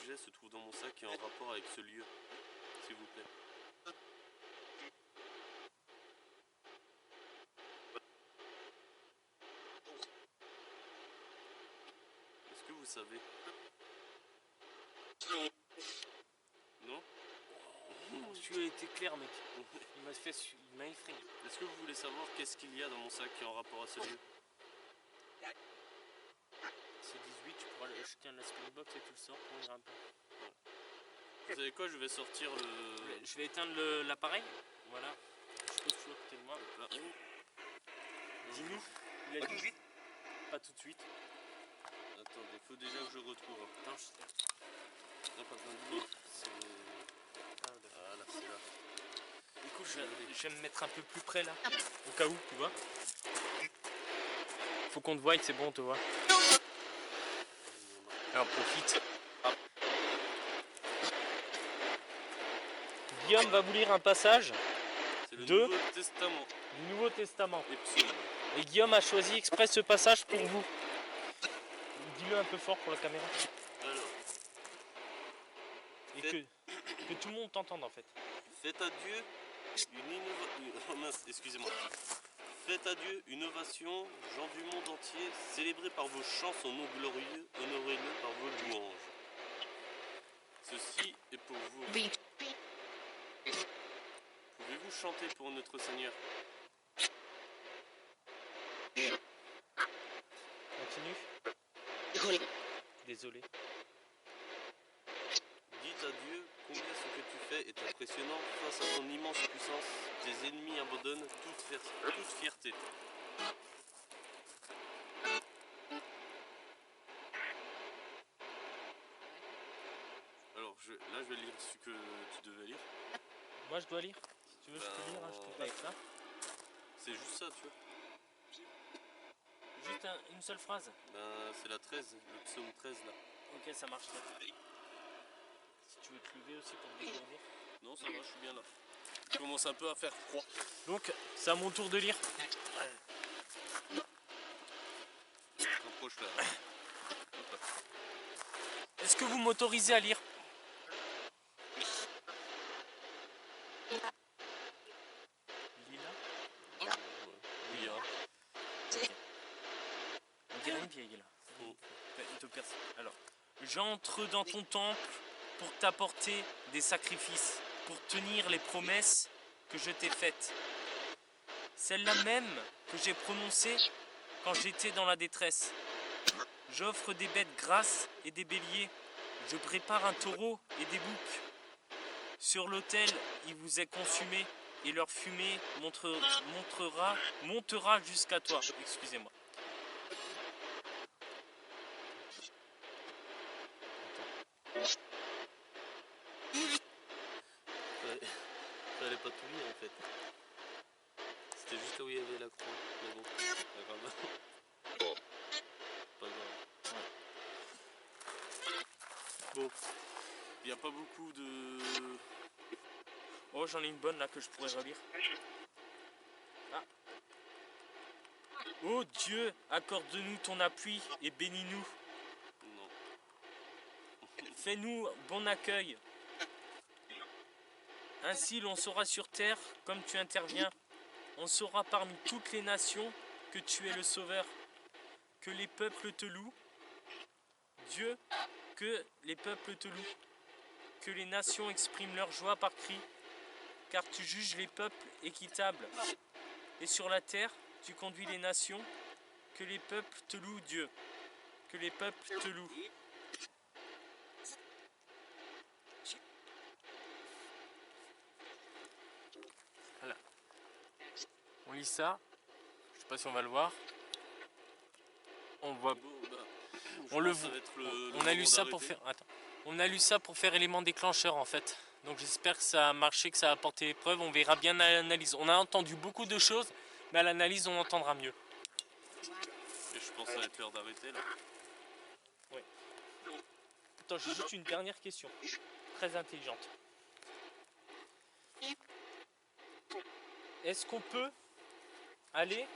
j'ai se trouve dans mon sac et en rapport avec ce lieu, s'il vous plaît. Est-ce que vous savez? Non? Tu as été clair, mec. Il m'a effrayé. Est-ce que vous voulez savoir qu'est-ce qu'il y a dans mon sac qui est en rapport à ce lieu? C'est 18, tu pourras le jeter dans la springbox et tu le sors pour une rampe. Vous savez quoi? Je vais sortir le... Je vais éteindre l'appareil. Voilà. Je pose toujours à côté de moi. Là. Dis-nous, il a 18. Pas tout de suite. Attendez, il faut déjà que je retrouve. Attends, Non, pas besoin de dire. C'est... Voilà, c'est là. Écoute, je vais me mettre un peu plus près là. Au cas où, tu vois. Faut qu'on te voie, c'est bon, on te voit. Alors profite. Guillaume va vous lire un passage C'est le de- Nouveau Testament. du Nouveau Testament. Les psaumes. Et Guillaume a choisi exprès ce passage pour vous. Dis-le un peu fort pour la caméra. Alors, Et que tout le monde t'entende en fait. faites à Dieu une innovation. Oh mince, excusez-moi. Faites à Dieu une ovation, gens du monde entier, célébrez par vos chants son nom glorieux, honorez-le par vos louanges. Ceci est pour vous. Pouvez-vous chanter pour notre Seigneur? Continue. Désolé. Dites à Dieu combien ce que tu fais est impressionnant. Face à ton immense puissance, tes ennemis abandonnent toute fierté. Alors, là, je vais lire ce que tu devais lire. Moi je dois lire. Si tu veux, je peux lire, hein, je te passe ça. C'est juste ça, tu vois. Juste une seule phrase. Ben, c'est la 13, le psaume 13 là. Ok, ça marche. Si tu veux te lever aussi pour te dégourdir. Non, ça va, je suis bien là. Je commence un peu à faire froid. Donc, c'est à mon tour de lire. Rapproche là. Hop là. Est-ce que vous m'autorisez à lire? Il est là? Oui, hein. On dirait une vieille là. Il te perce. Alors, j'entre dans ton temple pour t'apporter des sacrifices, pour tenir les promesses que je t'ai faites. Celles-là même que j'ai prononcées quand j'étais dans la détresse. J'offre des bêtes grasses et des béliers. Je prépare un taureau et des boucs. Sur l'autel, il vous est consumé et leur fumée montera jusqu'à toi. Excusez-moi. Fallait pas tout lire en fait. C'était juste là où il y avait la croix. Mais bon, pas grave. Pas grave. Bon, il n'y a pas beaucoup de... Oh, j'en ai une bonne là que je pourrais relire. Ah. Oh Dieu, accorde-nous ton appui et bénis-nous. Non. Fais-nous bon accueil. Ainsi l'on saura sur terre comme tu interviens. On saura parmi toutes les nations que tu es le sauveur. Que les peuples te louent. Dieu, que les peuples te louent. Que les nations expriment leur joie par cri. Car tu juges les peuples équitables. Et sur la terre, tu conduis les nations. Que les peuples te louent, Dieu. Que les peuples te louent. Voilà. On lit ça. Je sais pas si on va le voir. On voit. Bon, bah, On le ça voit. va être On a lu ça pour faire. Attends. On a lu ça pour faire élément déclencheur en fait. Donc j'espère que ça a marché, que ça a apporté les preuves. On verra bien à l'analyse. On a entendu beaucoup de choses, mais à l'analyse on entendra mieux. Et je pense que ça va être l'heure d'arrêter là. Attends, j'ai juste une dernière question. Très intelligente. Est-ce qu'on peut aller...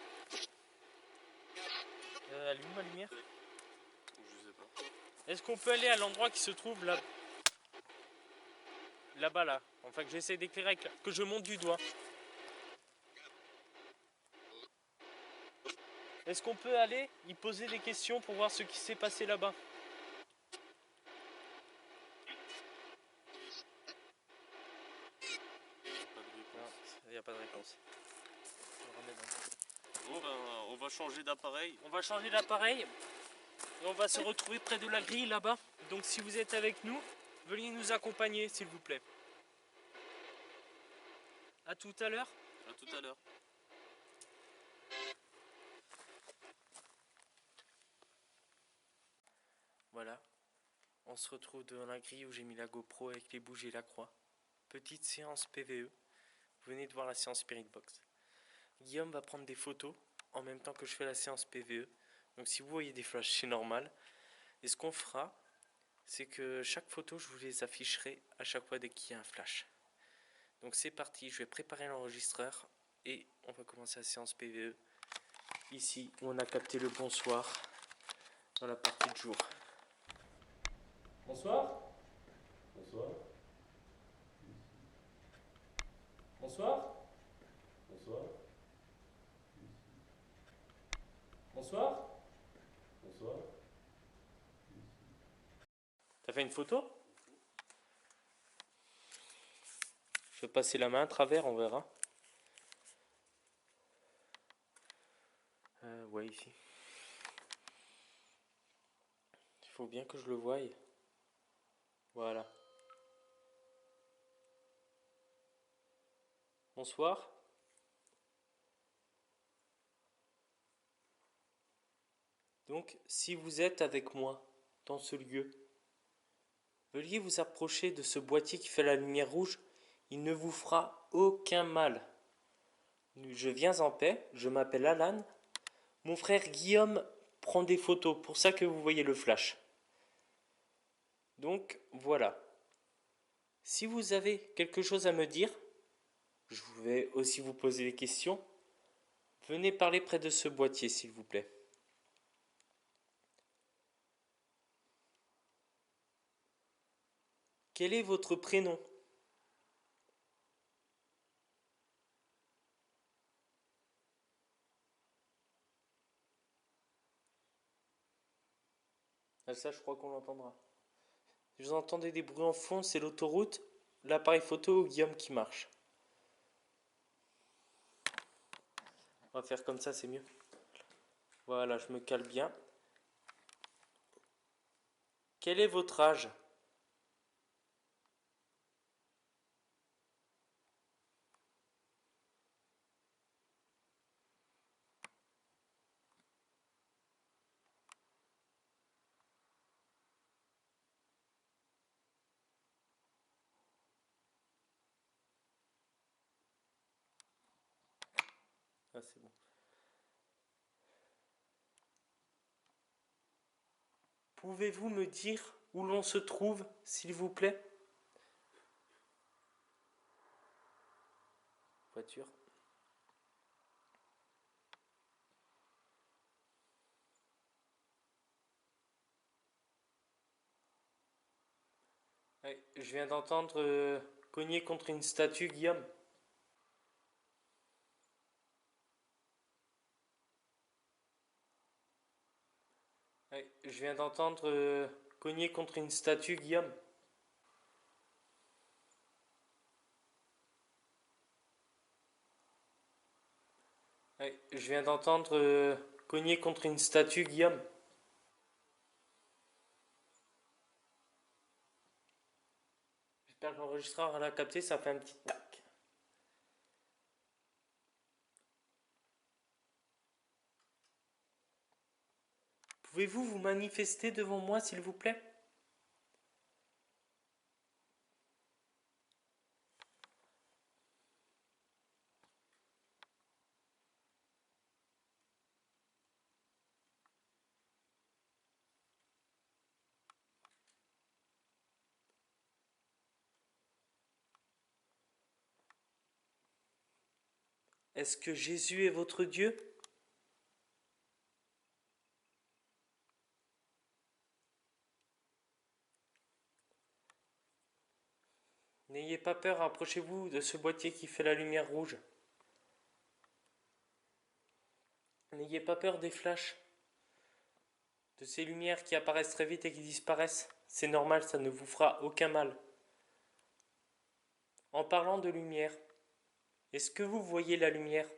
allume ma lumière. Je sais pas. Est-ce qu'on peut aller à l'endroit qui se trouve là Là-bas, là. Enfin, que j'essaie d'éclairer avec que je monte du doigt. Est-ce qu'on peut aller y poser des questions pour voir ce qui s'est passé là-bas? Il n'y a pas de réponse. Bon ben, on va changer d'appareil. On va changer d'appareil et on va se retrouver près de la grille là-bas. Donc si vous êtes avec nous, veuillez nous accompagner s'il vous plaît. A tout à l'heure. À tout à l'heure. Voilà, on se retrouve devant la grille où j'ai mis la GoPro avec les bougies et la croix. Petite séance PVE. Vous venez de voir la séance Spirit Box. Guillaume va prendre des photos en même temps que je fais la séance PVE. Donc si vous voyez des flashs, c'est normal. Et ce qu'on fera, c'est que chaque photo, je vous les afficherai à chaque fois dès qu'il y a un flash. Donc c'est parti, je vais préparer l'enregistreur et on va commencer la séance PVE. Ici, où on a capté le bonsoir dans la partie de jour. Bonsoir. Bonsoir. Bonsoir. Bonsoir. Bonsoir. Bonsoir. T'as fait une photo? Je vais passer la main à travers, on verra. Ouais, ici. Il faut bien que je le voie. Voilà. Bonsoir. Donc, si vous êtes avec moi dans ce lieu, veuillez vous approcher de ce boîtier qui fait la lumière rouge. Il ne vous fera aucun mal. Je viens en paix, je m'appelle Alan. Mon frère Guillaume prend des photos, pour ça que vous voyez le flash. Donc, voilà. Si vous avez quelque chose à me dire, je vais aussi vous poser des questions. Venez parler près de ce boîtier, s'il vous plaît. Quel est votre prénom? Ah, ça, je crois qu'on l'entendra. Si vous entendez des bruits en fond, c'est l'autoroute, l'appareil photo ou Guillaume qui marche. On va faire comme ça, c'est mieux. Voilà, je me cale bien. Quel est votre âge? Ah, c'est bon. Pouvez-vous me dire où l'on se trouve, s'il vous plaît? Voiture. Ouais, je viens d'entendre cogner contre une statue, Guillaume. Ouais, je viens d'entendre cogner contre une statue, Guillaume. Ouais, je viens d'entendre cogner contre une statue, Guillaume. J'espère que l'enregistreur l'a capté, ça fait un petit tac. Pouvez-vous vous manifester devant moi, s'il vous plaît? Est-ce que Jésus est votre Dieu? N'ayez pas peur, approchez-vous de ce boîtier qui fait la lumière rouge. N'ayez pas peur des flashs, de ces lumières qui apparaissent très vite et qui disparaissent. C'est normal, ça ne vous fera aucun mal. En parlant de lumière, est-ce que vous voyez la lumière?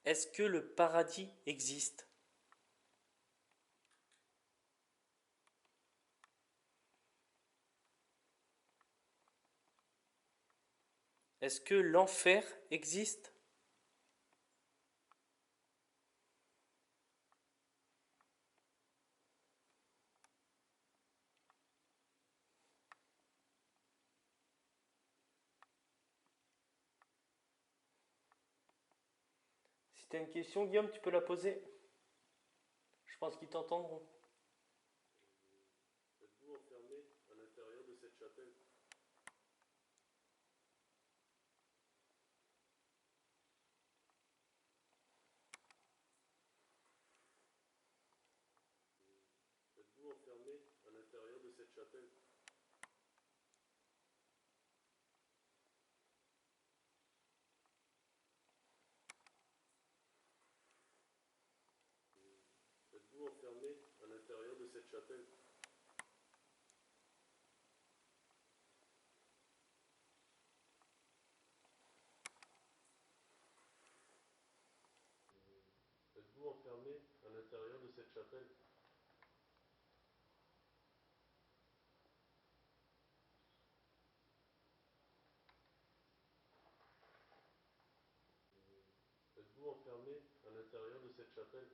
Est-ce que le paradis existe? Est-ce que l'enfer existe? Si tu as une question, Guillaume, tu peux la poser. Je pense qu'ils t'entendront. Êtes-vous enfermé à l'intérieur de cette chapelle? Êtes-vous enfermé à l'intérieur de cette chapelle? Êtes-vous enfermé à l'intérieur de cette chapelle? Êtes-vous enfermé à l'intérieur de cette chapelle? Êtes-vous enfermé à l'intérieur de cette chapelle?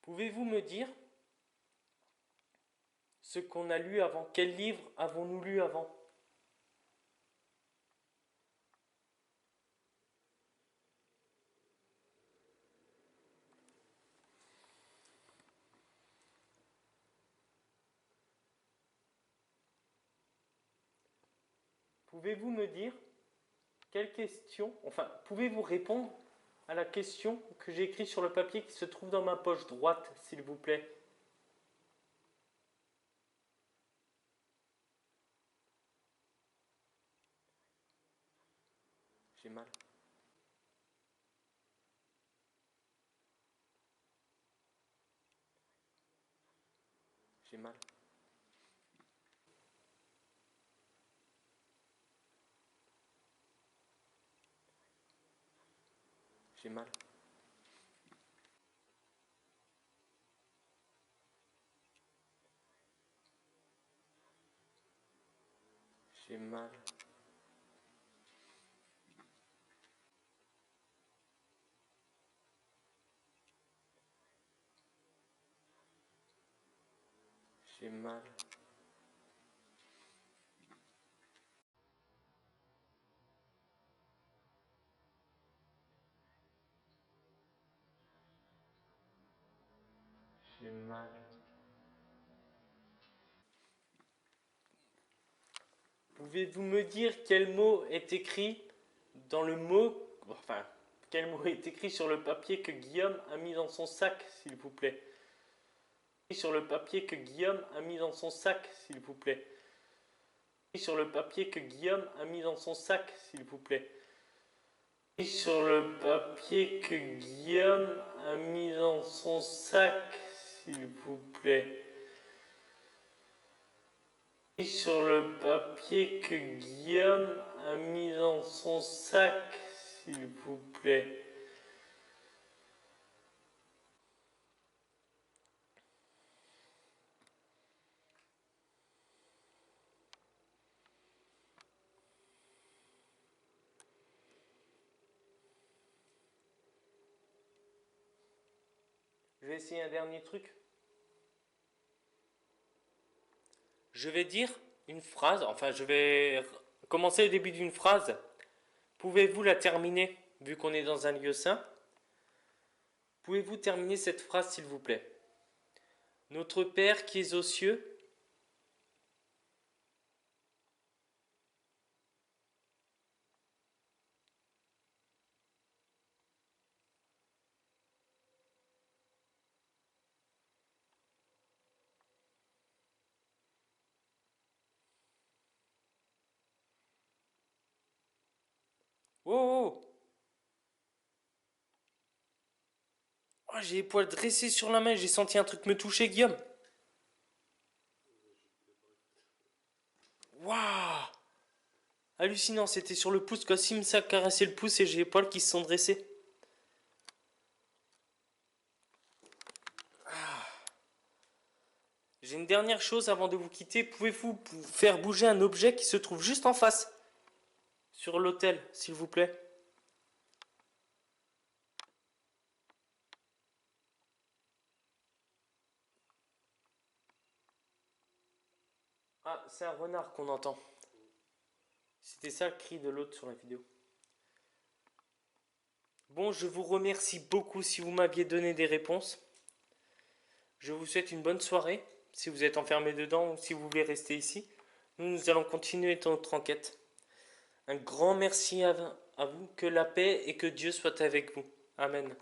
Pouvez-vous me dire ce qu'on a lu avant? Quel livre avons-nous lu avant? Pouvez-vous me dire quelle question, enfin, pouvez-vous répondre à la question que j'ai écrite sur le papier qui se trouve dans ma poche droite, s'il vous plaît? J'ai mal. J'ai mal. J'ai mal. J'ai mal. J'ai mal. J'ai mal. Pouvez-vous me dire quel mot est écrit dans le mot, enfin, quel mot est écrit sur le papier que Guillaume a mis dans son sac, s'il vous plaît? Sur le papier que Guillaume a mis dans son sac, s'il vous plaît. Sur le papier que Guillaume a mis dans son sac, s'il vous plaît. Sur le papier que Guillaume a mis dans son sac, s'il vous plaît. Sur le papier que Guillaume a mis dans son sac, s'il vous plaît. Je vais essayer un dernier truc. Je vais dire une phrase, enfin je vais commencer le début d'une phrase. Pouvez-vous la terminer, vu qu'on est dans un lieu saint? Pouvez-vous terminer cette phrase s'il vous plaît? Notre Père qui es aux cieux. Oh, oh, oh. Oh, j'ai les poils dressés sur la main, j'ai senti un truc me toucher, Guillaume. Waouh! Hallucinant, c'était sur le pouce, Sim ça caressait le pouce et j'ai les poils qui se sont dressés. J'ai une dernière chose avant de vous quitter. Pouvez-vous faire bouger un objet qui se trouve juste en face? Sur l'autel, s'il vous plaît. Ah, c'est un renard qu'on entend. C'était ça le cri de l'autre sur la vidéo. Bon, je vous remercie beaucoup si vous m'aviez donné des réponses. Je vous souhaite une bonne soirée, si vous êtes enfermé dedans ou si vous voulez rester ici. Nous allons continuer notre enquête. Un grand merci à vous, que la paix et que Dieu soient avec vous. Amen.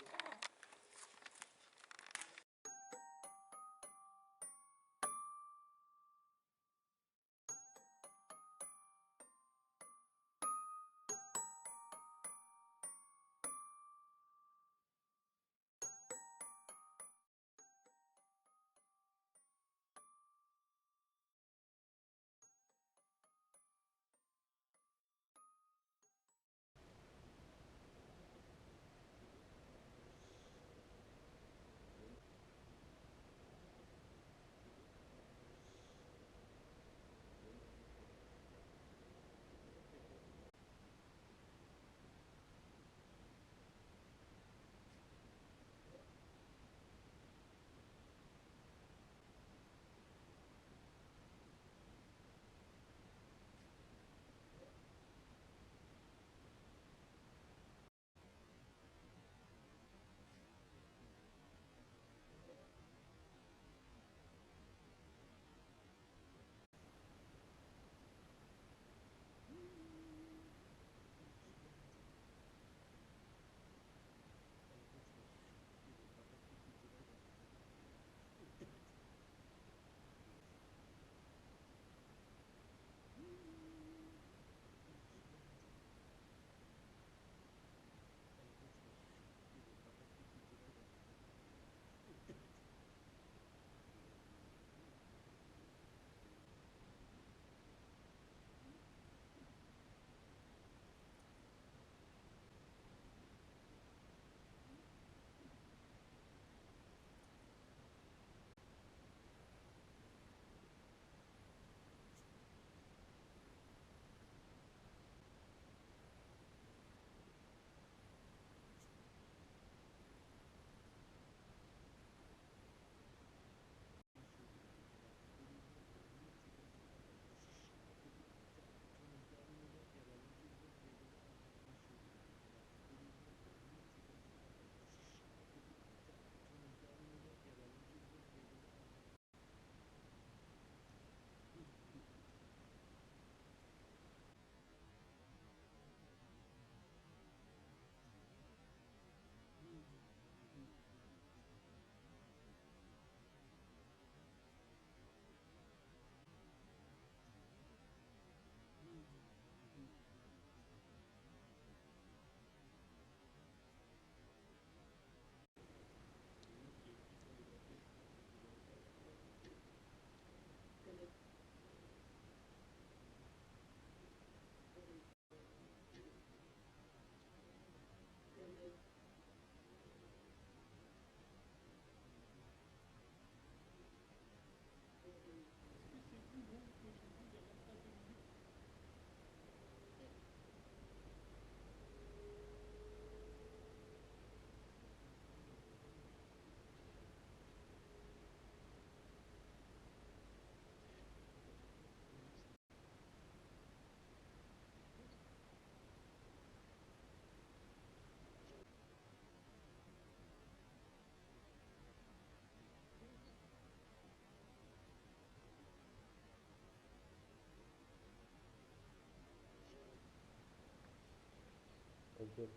Nickel.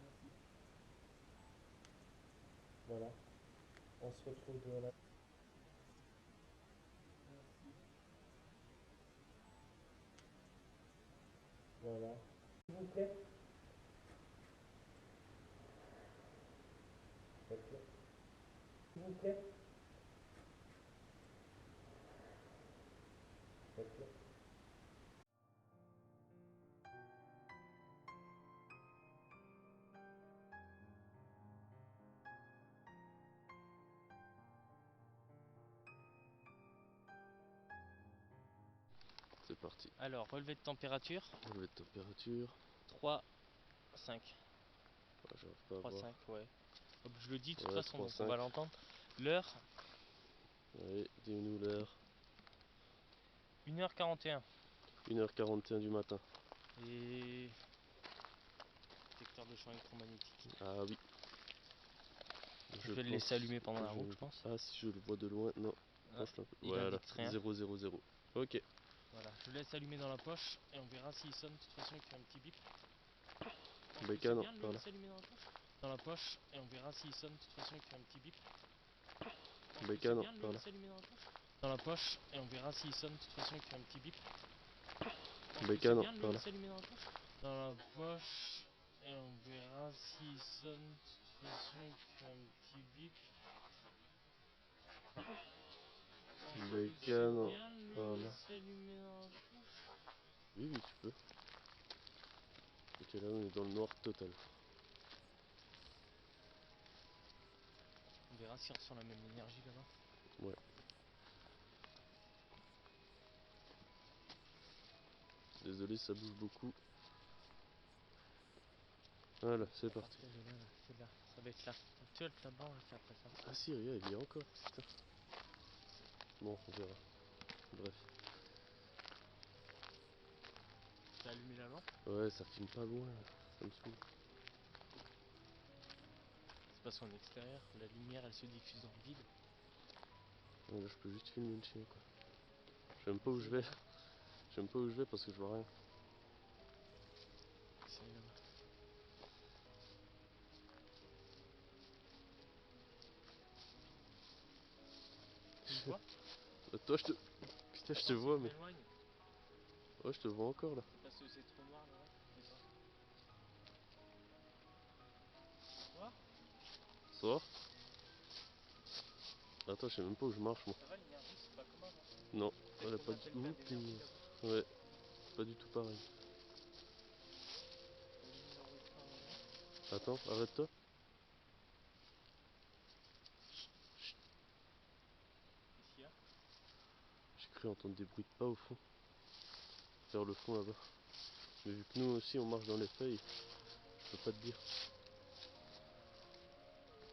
Merci. Voilà. On se retrouve de la... Merci. Voilà. S'il vous plaît. Ok. S'il vous plaît. Ok. C'est parti. Alors, relevé de température, Relevé de température. 3, 5. Ah, j'arrive pas à 3, voir. 5, ouais. Hop, je le dis de toute Ouais, façon, 3, donc on va 5. l'entendre. L'heure, Allez, dis-nous l'heure. 1h41. 1h41 du matin. Et... détecteur de champ électromagnétique. Ah oui. Je vais le laisser allumer pendant la route, je pense. Ah, si je le vois de loin, non. Ah, Penche un peu. il Voilà, indique rien. 000. Ok. Voilà, je le laisse allumer dans la poche et on verra s'il sonne. De toute façon, il fait un petit bip. Bécane, C'est bien de par le là. laisser allumer dans la poche. Dans la poche et on verra s'il sonne. De toute façon, il fait un petit bip. Bécane, C'est bien de par le là. laisser allumer dans la poche. Dans la poche et on verra s'il sonne. De toute façon, il fait un petit bip. Bécane, C'est bien de par le là. laisser allumer dans la poche. Dans la poche et on verra s'il sonne. De toute façon, il fait un petit bip. Bécane, C'est bien de par le là. laisser allumer dans la poche. Oui, oui, tu peux. Ok, là on est dans le noir total. On verra s'il ressent la même énergie là-bas. Ouais. Désolé, ça bouge beaucoup. Voilà, c'est parti. C'est là, ça va être là. Tu vois le tabac qui après ça. Ah si, regarde, il y a encore, putain. Bon, on verra. Bref. T'as allumé la lampe? Ouais, ça filme pas loin, ça me saoule. C'est parce qu'en extérieur, la lumière elle se diffuse dans le vide. Ouais, là, je peux juste filmer le chien, quoi. J'aime pas où je vais. J'aime pas où je vais parce que je vois rien. C'est là-bas. Tu me vois? Toi, je te... Putain, je te vois, mais... m'éloigne. Ouais, je te vois encore, là. C'est parce que c'est trop noir là-bas. C'est ça. Tu vois? Ça va? Attends, je sais même pas où je marche, moi. Ça va, l'énergie c'est pas comme avant. Non, C'est elle a ce qu'on pas appelle du plein tout... d'énergie là-bas. Ouais, pas du tout pareil. Attends, arrête-toi. Qu'est-ce qu'il y a? J'ai cru entendre des bruits de pas au fond. Vers le fond là-bas. Mais vu que nous aussi on marche dans les feuilles, je peux pas te dire.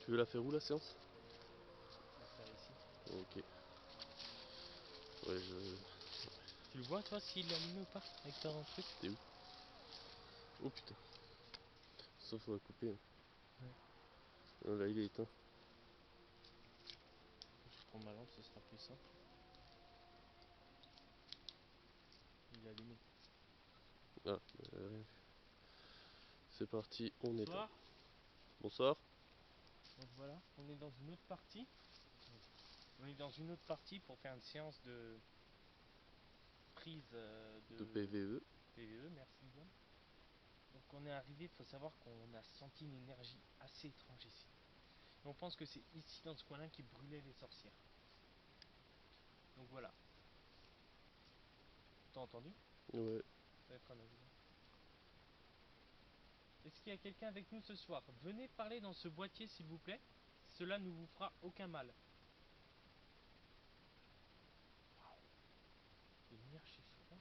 Tu veux la faire où la séance? On va faire ici. Ok. Ouais, je... Tu le vois toi s'il est allumé ou pas avec ton truc? T'es où? Oh putain. Ça faut la couper. Hein. Ouais. Non, là il est éteint. Je prends ma lampe, ce sera plus simple. Il est allumé. Ah, rien vu. C'est parti, on est Bonsoir. Bonsoir. Donc voilà, on est dans une autre partie. On est dans une autre partie pour faire une séance de prise De PVE. PVE, merci Guillaume. Donc on est arrivé, il faut savoir qu'on a senti une énergie assez étrange ici. Et on pense que c'est ici dans ce coin-là qui brûlait les sorcières. Donc voilà. T'as entendu? Ouais. Est-ce qu'il y a quelqu'un avec nous ce soir? Venez parler dans ce boîtier s'il vous plaît. Cela ne vous fera aucun mal. Waouh. Lumière chez soi.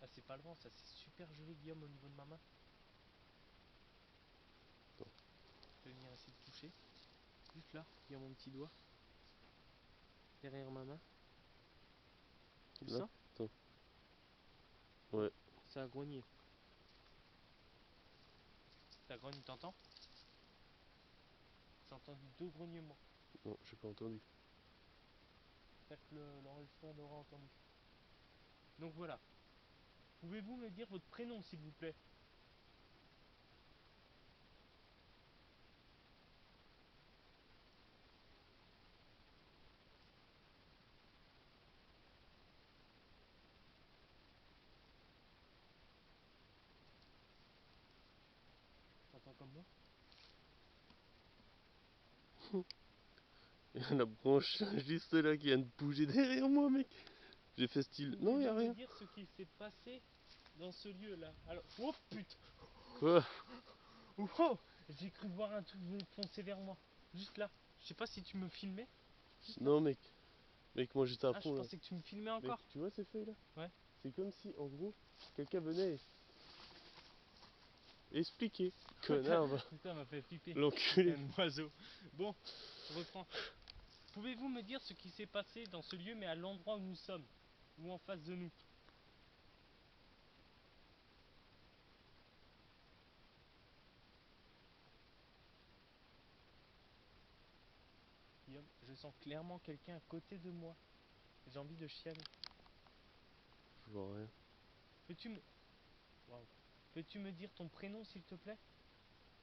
Ah c'est pas le vent, ça c'est super joli Guillaume au niveau de ma main. Attends. Je vais venir essayer de toucher. Juste là, il y a mon petit doigt. Derrière ma main. Tu le Là? sens? Attends. Ouais. Ça a grogné. Ça grogne, t'entends? J'ai entendu 2 grognements. Non, j'ai pas entendu. J'espère que l'enregistreur l'aura entendu. Donc voilà. Pouvez-vous me dire votre prénom, s'il vous plaît? T'entends comme moi? Il y a la branche juste là qui vient de bouger derrière moi, mec. J'ai fait style. Non, y a Pouvez-vous me rien. dire ce qui s'est passé dans ce lieu-là? Alors, oh putain! Quoi? Oh! J'ai cru voir un truc foncer vers moi. Juste là. Je sais pas si tu me filmais. Juste là. Non, mec. Mec, moi j'étais à Ah, je fond là. pensais que tu me filmais Mec, encore. tu vois ces feuilles là? Ouais. C'est comme si, en gros, quelqu'un venait expliquer. Connard, va. Putain, m'a fait flipper. L'enculé. Un oiseau. Bon, je reprends. Pouvez-vous me dire ce qui s'est passé dans ce lieu, mais à l'endroit où nous sommes? Ou en face de nous? Guillaume, je sens clairement quelqu'un à côté de moi. J'ai envie de chialer. Je vois rien. Peux-tu me... Waouh. Peux-tu me dire ton prénom, s'il te plaît?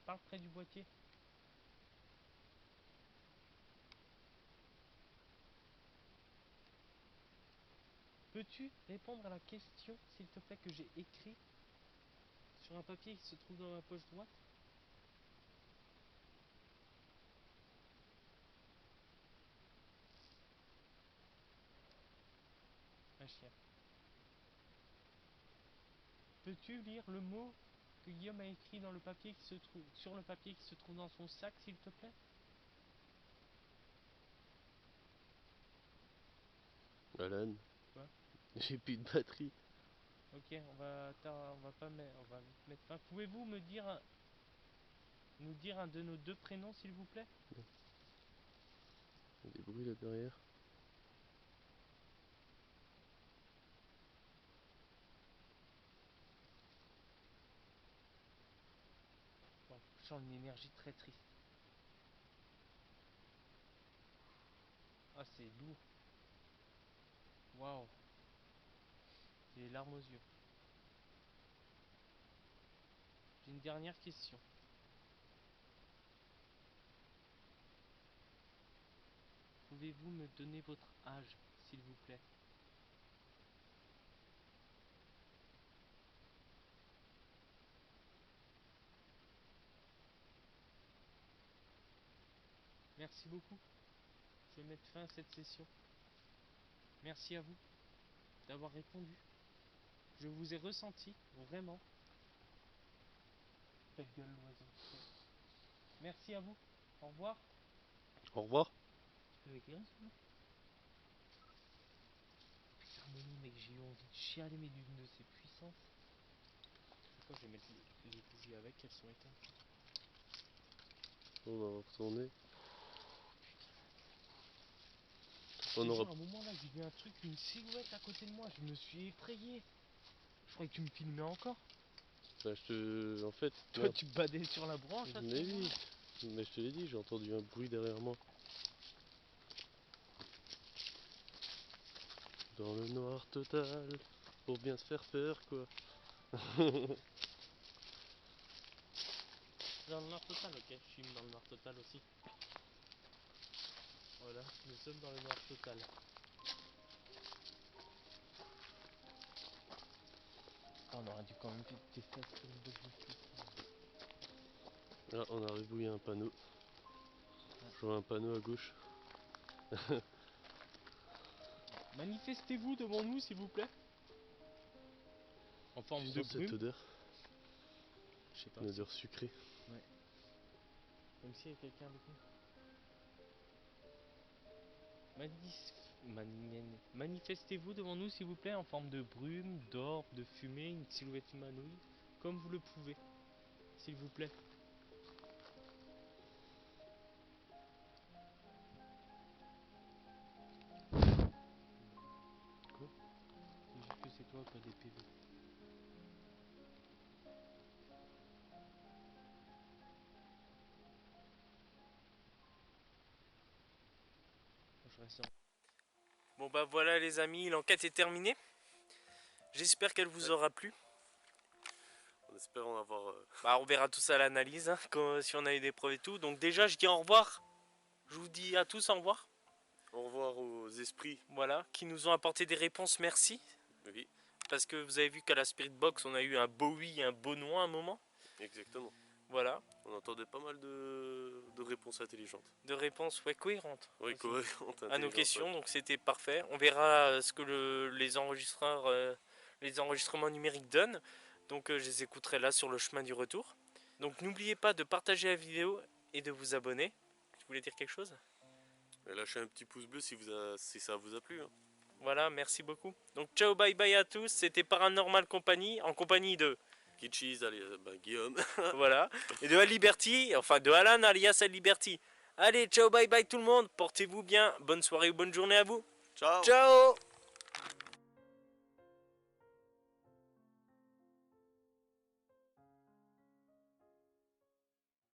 Parle près du boîtier. Peux-tu répondre à la question, s'il te plaît, que j'ai écrit sur un papier qui se trouve dans ma poche droite? Un chien. Peux-tu lire le mot que Guillaume a écrit dans le papier qui se trouve sur le papier qui se trouve dans son sac, s'il te plaît? Alan. Quoi? J'ai plus de batterie. Ok, on va pas mettre, on va vite mettre fin. Pouvez-vous nous dire un de nos deux prénoms, s'il vous plaît? Il y a des bruits là derrière. Bon, je sens une énergie très triste. Ah, c'est lourd. Waouh. J'ai les larmes aux yeux. J'ai une dernière question. Pouvez-vous me donner votre âge, s'il vous plaît? Merci beaucoup. Je vais mettre fin à cette session. Merci à vous d'avoir répondu. Je vous ai ressenti, vraiment. Belle gueule, l'oiseau. Merci à vous. Au revoir. Au revoir. Tu peux m'écrire ça? Putain, mon mec, j'ai eu envie de chialer, mais d'une de ses puissances. Pourquoi je vais mettre les bougies avec, elles sont éteintes. On va retourner. On On aura. à un moment là, j'ai vu un truc, une silhouette à côté de moi. Je me suis effrayé. Je croyais que tu me filmais encore. Bah, je te. En fait. Toi, tu badais sur la branche à ce Mais moment-là. oui. Mais je te l'ai dit, j'ai entendu un bruit derrière moi. Dans le noir total. Pour bien se faire peur, quoi. Dans le noir total, ok, je filme dans le noir total aussi. Voilà, nous sommes dans le noir total. Ah, on aurait dû quand même tester à ce de Bluetooth. Là, on a rebouillé un panneau. Je vois un panneau à gauche. Manifestez-vous devant nous, s'il vous plaît. En forme Tu de sens cette brume. odeur? Je sais pas. Une odeur sucrée. Ouais. Comme s'il y avait quelqu'un avec nous. Manifestez-vous devant nous, s'il vous plaît, en forme de brume, d'orbe, de fumée, une silhouette humanoïde, comme vous le pouvez, s'il vous plaît. Quoi? C'est juste que c'est toi, pas des PV. Je reste. Bon bah voilà les amis, l'enquête est terminée. J'espère qu'elle vous aura plu. On espère en avoir... Bah, on verra tout ça à l'analyse, hein, si on a eu des preuves et tout. Donc déjà, je dis au revoir. Je vous dis à tous au revoir. Au revoir aux esprits. Voilà, qui nous ont apporté des réponses, merci. Oui, Parce que vous avez vu qu'à la Spirit Box, on a eu un beau oui et un beau non à un moment. exactement. Voilà, On entendait pas mal de réponses intelligentes. de réponses ouais, cohérentes. Oui, aussi. cohérentes, À nos intelligentes, questions, ouais. donc c'était parfait. On verra ce que les enregistreurs, les enregistrements numériques donnent. Donc je les écouterai là sur le chemin du retour. Donc n'oubliez pas de partager la vidéo et de vous abonner. Tu voulais dire quelque chose? Et lâchez un petit pouce bleu si ça vous a plu. Hein. Voilà, merci beaucoup. Donc ciao, bye bye à tous. C'était Paranormal Company en compagnie de Kitschis, allez, Guillaume. voilà et de Aliberty, enfin de Alan alias Aliberty. Allez, ciao, bye bye tout le monde. Portez-vous bien. Bonne soirée ou bonne journée à vous. Ciao. Ciao.